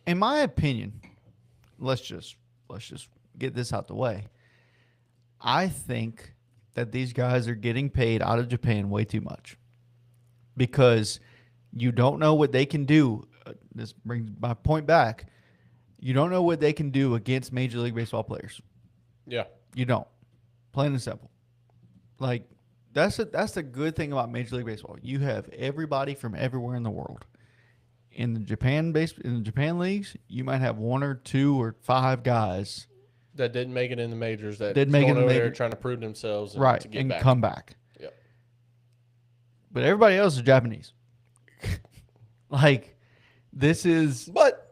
in my opinion, let's just get this out the way. I think that these guys are getting paid out of Japan way too much, because you don't know what they can do. This brings my point back. You don't know what they can do against Major League Baseball players. Yeah. You don't. Plain and simple. Like, that's the good thing about Major League Baseball. You have everybody from everywhere in the world. In the Japan leagues, you might have 1 or 2 or 5 guys that didn't make it in the majors, that didn't make it in the over there trying to prove themselves and to get and back. come back. Yep. But everybody else is Japanese. Like, this is... But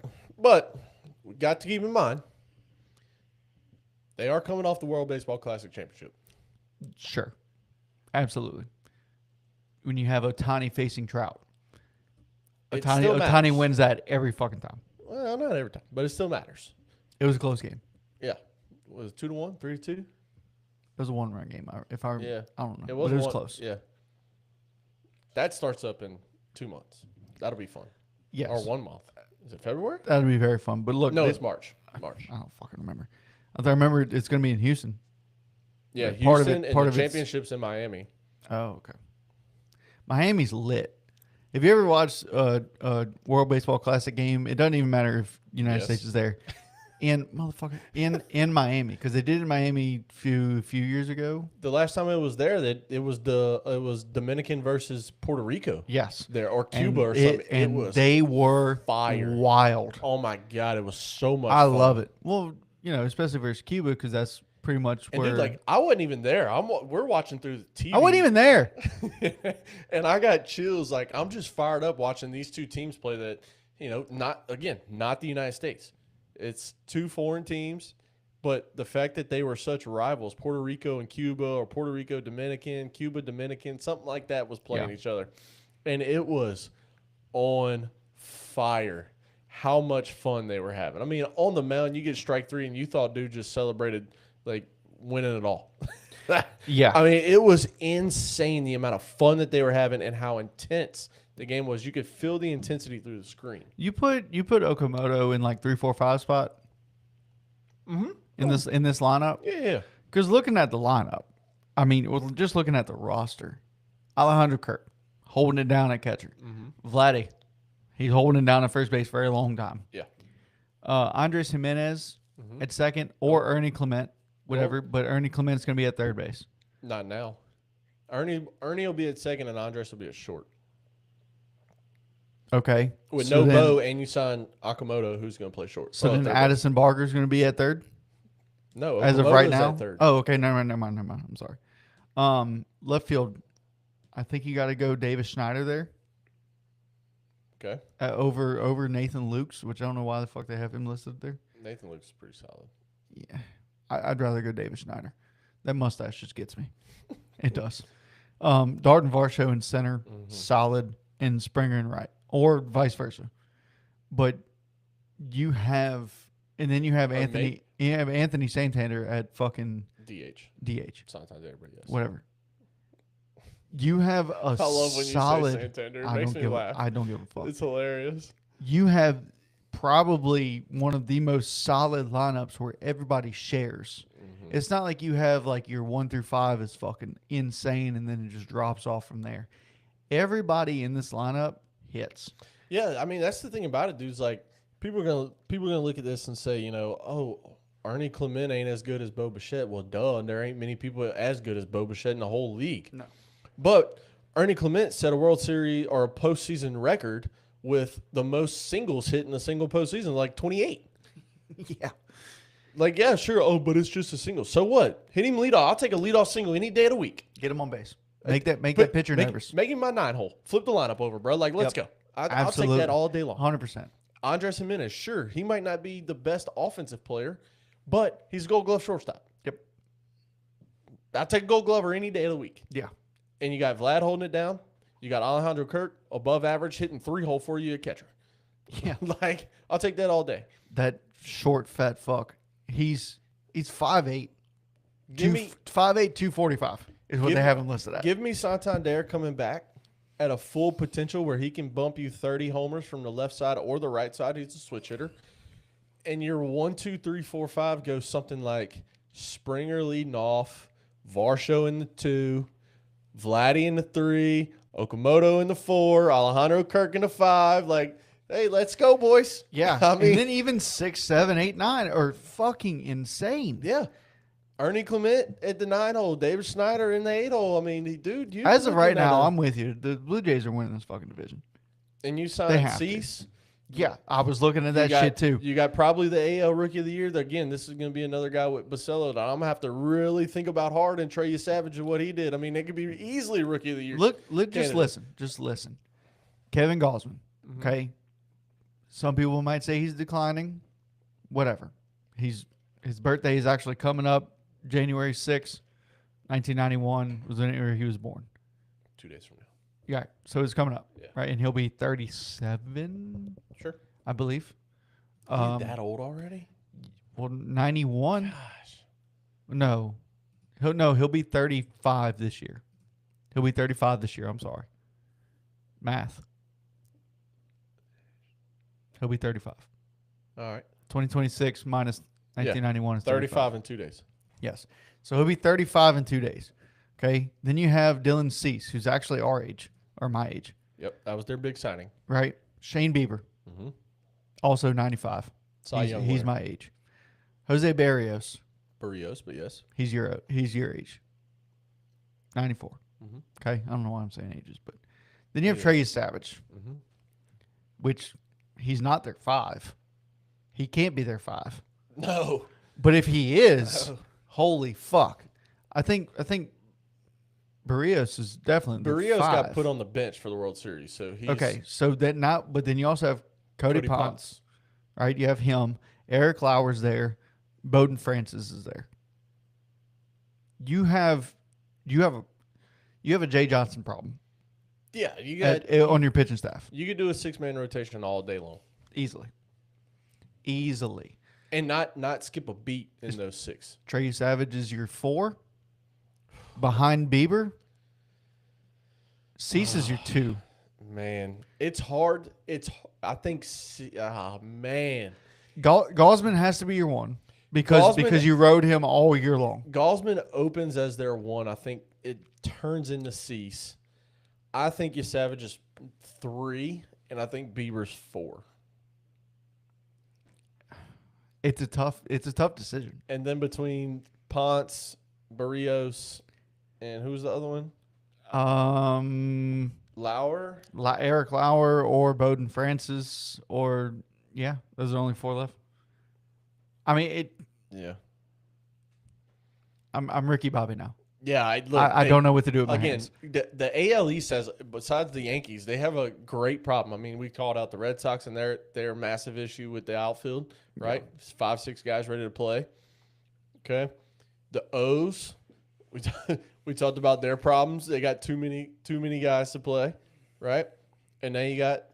we got to keep in mind, they are coming off the World Baseball Classic Championship. Sure. Absolutely. When you have Ohtani facing Trout. Ohtani wins that every fucking time. Well, not every time, but it still matters. It was a close game. Yeah. Was it 2-1, 3-2? It was a 1-run game. I don't know. It was close. Yeah. That starts up in 2 months. That'll be fun. Yes. Or 1 month. Is it February? That'll be very fun. But look, it's March. I don't fucking remember. I remember it's going to be in Houston. Yeah, like Houston and the championship's in Miami. Oh, okay. Miami's lit. If you ever watched a World Baseball Classic game, it doesn't even matter if the United States is there. In Miami, because they did it in Miami a few years ago. The last time it was there, it was Dominican versus Puerto Rico. Yes, there or Cuba or something. And it was they were wild. Oh my god, it was so much. I fun. love it. Well, especially versus Cuba, because that's pretty much where. Dude, like, I wasn't even there. We're watching through the TV. I wasn't even there, and I got chills. Like, I'm just fired up watching these two teams play. That not the United States. It's 2 foreign teams, but the fact that they were such rivals, Puerto Rico and Cuba, or Puerto Rico Dominican, Cuba Dominican, something like that, was playing each other, and it was on fire. How much fun they were having! I mean, on the mound, you get strike 3, and you thought dude just celebrated like winning it all. Yeah, I mean, it was insane the amount of fun that they were having and how intense the game was. You could feel the intensity through the screen. You put Okamoto in like 3, 4, 5 spot. Mm-hmm. In this lineup. Yeah. Because looking at the lineup, I mean, just looking at the roster, Alejandro Kirk holding it down at catcher. Mm-hmm. Vladdy, he's holding it down at first base for a very long time. Yeah. Andres Jimenez at second, or Ernie Clement, whatever. But Ernie Clement's going to be at third base. Not now. Ernie will be at second, and Andres will be at short. Okay. With So no then- Bo, and you sign Akamoto, who's going to play short. So then third base. Addison Barker's going to be at third No, as of right Okamoto's now. at third. Oh, okay. Never mind. I'm sorry. Left field. I think you got to go Davis Schneider there. Okay. Over Nathan Lukes, which I don't know why the fuck they have him listed there. Nathan looks pretty solid. Yeah, I'd rather go Davis Schneider. That mustache just gets me. It does. Darton Varsho in center, solid, and Springer in right, or vice versa. But you have, and then you have Anthony. You have Anthony Santander at fucking DH. Sometimes everybody does. Whatever. You have a I love when solid. you say Santander. It I makes don't me give. laugh. I don't give a fuck. It's hilarious. You have probably one of the most solid lineups where everybody shares. Mm-hmm. It's not like you have like your 1 through 5 is fucking insane and then it just drops off from there. Everybody in this lineup hits. Yeah, I mean that's the thing about it, dude. Is like people are gonna look at this and say, you know, oh, Ernie Clement ain't as good as Bo Bichette. Well, duh, and there ain't many people as good as Bo Bichette in the whole league. No. But Ernie Clement set a World Series or a postseason record with the most singles hit in a single postseason, like 28. Yeah. Like, yeah, sure. Oh, but it's just a single. So what? Hit him leadoff. I'll take a leadoff single any day of the week. Get him on base. Make that pitcher nervous. Make him my 9-hole. Flip the lineup over, bro. Like, let's go. I'll take that all day long. 100%. Andres Jimenez, sure, he might not be the best offensive player, but he's a Gold Glove shortstop. Yep. I'll take a Gold Glover any day of the week. Yeah. And you got Vlad holding it down. You got Alejandro Kirk, above average, hitting 3-hole for you at catcher. Yeah. Like, I'll take that all day. That short fat fuck. He's 5'8". Give me 5'8", 245 is what they have him listed at. Give me Santander coming back at a full potential where he can bump you 30 homers from the left side or the right side. He's a switch hitter. And your 1, 2, 3, 4, 5 goes something like Springer leading off, Varsho in the 2, Vladdy in the 3, Okamoto in the 4, Alejandro Kirk in the 5. Like, hey, let's go, boys. Yeah. I mean, and then even 6, 7, 8, 9 are fucking insane. yeah. Ernie Clement at the 9-hole, David Snyder in the 8-hole. I mean, dude, you As of right now, I'm with you. The Blue Jays are winning this fucking division. and you They signed have to. Cease. Yeah, I was looking at that shit too. You got probably the AL Rookie of the Year. Again, this is going to be another guy with Bacello that I'm going to have to really think about hard and Trey Savage and what he did. I mean, it could be easily Rookie of the Year. Look, just candidate. listen. Kevin Gausman, Mm-hmm. okay? Some people might say he's declining. Whatever. His birthday is actually coming up January 6th, 1991 was the year he was born. 2 days from now. Yeah, so it's coming up, Yeah. right? And he'll be 37, Sure. I believe. He's that old already? Well, 91. Gosh. No, he'll be 35 this year. He'll be 35 this year. I'm sorry. Math. He'll be 35. All right. 2026 minus 1991 is 35 in 2 days. Yes. So he'll be 35 in 2 days. Okay. Then you have Dylan Cease, who's actually our age or my age, Yep. That was their big signing. right? Shane Bieber, Mm-hmm. also 95. He's my age. Jose Barrios, Barrios, but yes. he's your age. 94. Mhm. Okay. I don't know why I'm saying ages, but then you have Trey Savage, Mm-hmm. which he's not their 5. He can't be their 5. No. But if he is, No. holy fuck. I think Barrios is definitely their Barrios 5. got put on the bench for the World Series, so he's Okay, so that not, but then you also have Cody Ponce, right? You have him, Eric Lauer's there, Bowden Francis is there. You have a Jay Johnson problem Yeah, you got on your pitching staff you could do a 6-man rotation all day long easily. and not skip a beat in those 6. Trey Savage is your 4, behind Bieber. Cease is your 2. Man, it's hard. I think. Man, Gausman has to be your 1 because you rode him all year long. Gausman opens as their 1. I think it turns into Cease. I think Savage is 3, and I think Bieber's 4. It's a tough decision. And then between Ponce, Barrios, and who's the other one? Lauer. Eric Lauer or Bowden Francis or yeah, those are only 4 left. I mean, Yeah. I'm Ricky Bobby now. Yeah, I don't know what to do with my hands. The AL East says, besides the Yankees, they have a great problem. I mean, we called out the Red Sox and their massive issue with the outfield, right? Yeah. 5-6 guys ready to play. Okay. The O's, we talked about their problems. They got too many guys to play, right? And now you got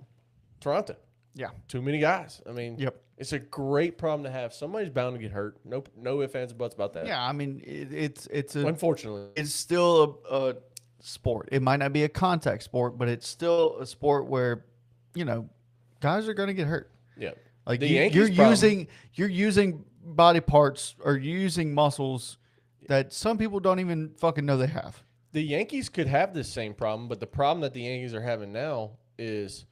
Toronto. Yeah. Too many guys. I mean, yep. It's a great problem to have. Somebody's bound to get hurt. No ifs, ands, or buts about that. Yeah, I mean, it's unfortunately, it's still a sport. It might not be a contact sport, but it's still a sport where, guys are going to get hurt. Yeah, like you're using body parts or you're using muscles that some people don't even fucking know they have. The Yankees could have this same problem, but the problem that the Yankees are having now is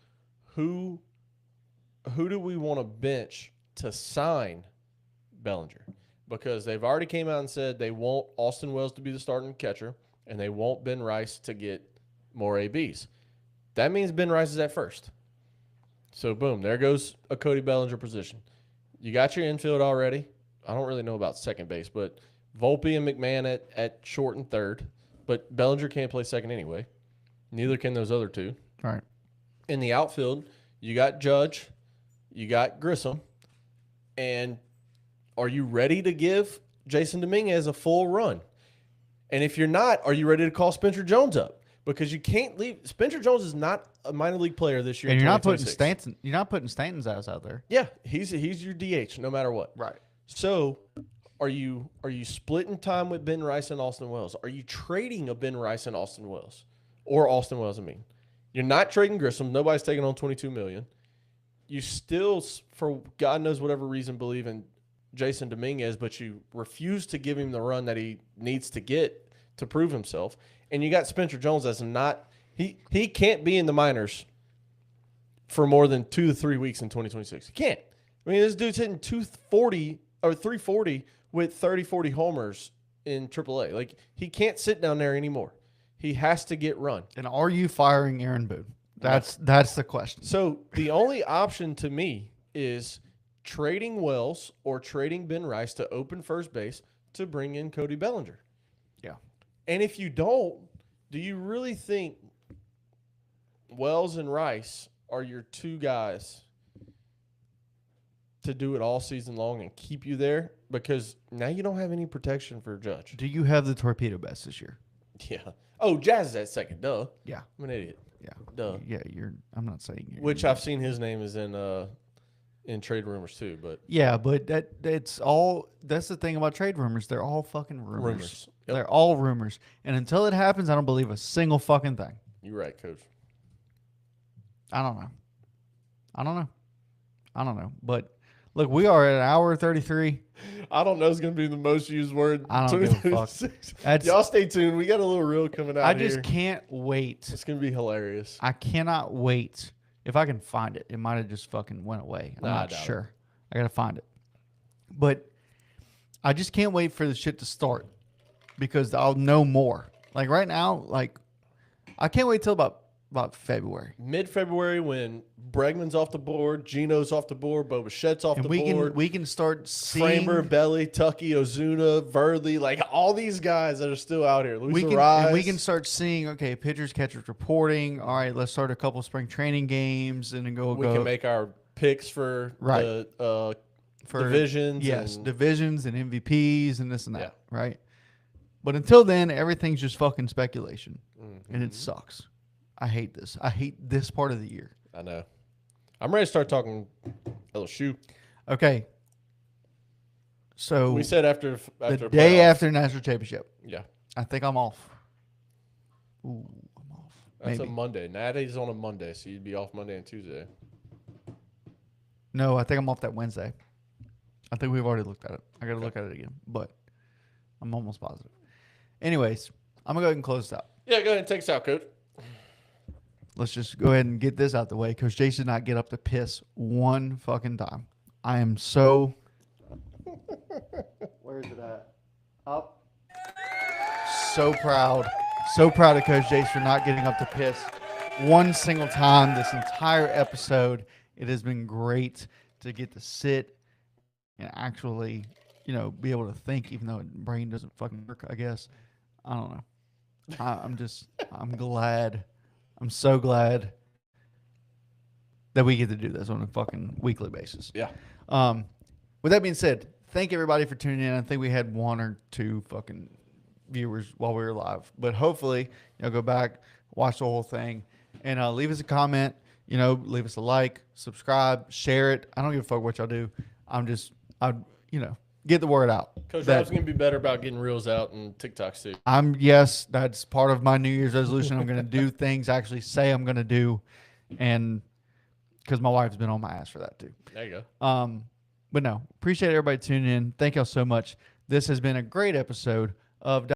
who do we want to bench to sign Bellinger? Because they've already came out and said they want Austin Wells to be the starting catcher, and they want Ben Rice to get more ABs. That means Ben Rice is at first. So, boom, there goes a Cody Bellinger position. You got your infield already. I don't really know about second base, but Volpe and McMahon at short and third. But Bellinger can't play second anyway. Neither can those other two. All right. In the outfield, you got Judge. You got Grissom, and are you ready to give Jason Dominguez a full run? And if you're not, are you ready to call Spencer Jones up? Because you can't leave. Spencer Jones is not a minor league player this year. And you're not putting Stanton. You're not putting Stanton's ass out there. Yeah, he's your DH no matter what. Right. So, are you splitting time with Ben Rice and Austin Wells? Are you trading a Ben Rice and Austin Wells, or Austin Wells? I mean, you're not trading Grissom. Nobody's taking on $22 million. You still, for God knows whatever reason, believe in Jason Dominguez, but you refuse to give him the run that he needs to get to prove himself. And you got Spencer Jones that's not he can't be in the minors for more than 2 to 3 weeks in 2026. He can't. I mean, this dude's hitting 240 or 340 with 30, 40 homers in AAA. Like, he can't sit down there anymore. He has to get run. And are you firing Aaron Boone? That's the question. So the only option to me is trading Wells or trading Ben Rice to open first base to bring in Cody Bellinger. Yeah. And if you don't, do you really think Wells and Rice are your two guys to do it all season long and keep you there? Because now you don't have any protection for Judge. Do you have the torpedo bats this year? Yeah. Oh, Jazz is at second. Duh. Yeah. I'm an idiot. Yeah. Duh. Yeah, I'm not saying you're. Which I've seen his name is in trade rumors too, but yeah, but that's the thing about trade rumors. They're all fucking rumors. Yep. They're all rumors. And until it happens, I don't believe a single fucking thing. You're right, Coach. I don't know. But look, we are at an hour 33. I don't know. It's going to be the most used word. I don't give a fuck. Y'all stay tuned. We got a little reel coming out. I just can't wait. It's going to be hilarious. I cannot wait. If I can find it, it might have just fucking went away. I'm not sure. I got to find it. But I just can't wait for the shit to start because I'll know more. Like right now, I can't wait till about February. Mid-February when Bregman's off the board, Gino's off the board, Bo Bichette's off the board. We can start seeing Framer, Belly, Tucky, Ozuna, Verley, like all these guys that are still out here. We can start seeing, okay, pitchers, catchers reporting. All right, let's start a couple spring training games and then go. We can make our picks for the divisions. Yes, divisions and MVPs and this and that, right? But until then, everything's just fucking speculation, and it sucks. I hate this. I hate this part of the year. I know. I'm ready to start talking LSU. Okay. So we said after the day after national championship. Yeah. I think I'm off. Ooh, I'm off. That's a Monday. Natty's on a Monday, so you'd be off Monday and Tuesday. No, I think I'm off that Wednesday. I think we've already looked at it. I got to look at it again, but I'm almost positive. Anyways, I'm going to go ahead and close this out. Yeah, go ahead and take us out, Coach. Let's just go ahead and get this out the way. Coach Jace did not get up to piss one fucking time. I am so... Where is it at? Up. So proud. So proud of Coach Jace for not getting up to piss one single time this entire episode. It has been great to get to sit and actually, be able to think, even though the brain doesn't fucking work, I guess. I don't know. I'm glad. I'm so glad that we get to do this on a fucking weekly basis. Yeah. With that being said, thank everybody for tuning in. I think we had 1 or 2 fucking viewers while we were live, but hopefully, go back, watch the whole thing, and leave us a comment. Leave us a like, subscribe, share it. I don't give a fuck what y'all do. Get the word out. Coach Rob's going to be better about getting reels out and TikToks too. Yes, that's part of my New Year's resolution. I'm going to do things I actually say I'm going to do, and because my wife's been on my ass for that too. There you go. But no, appreciate everybody tuning in. Thank y'all so much. This has been a great episode of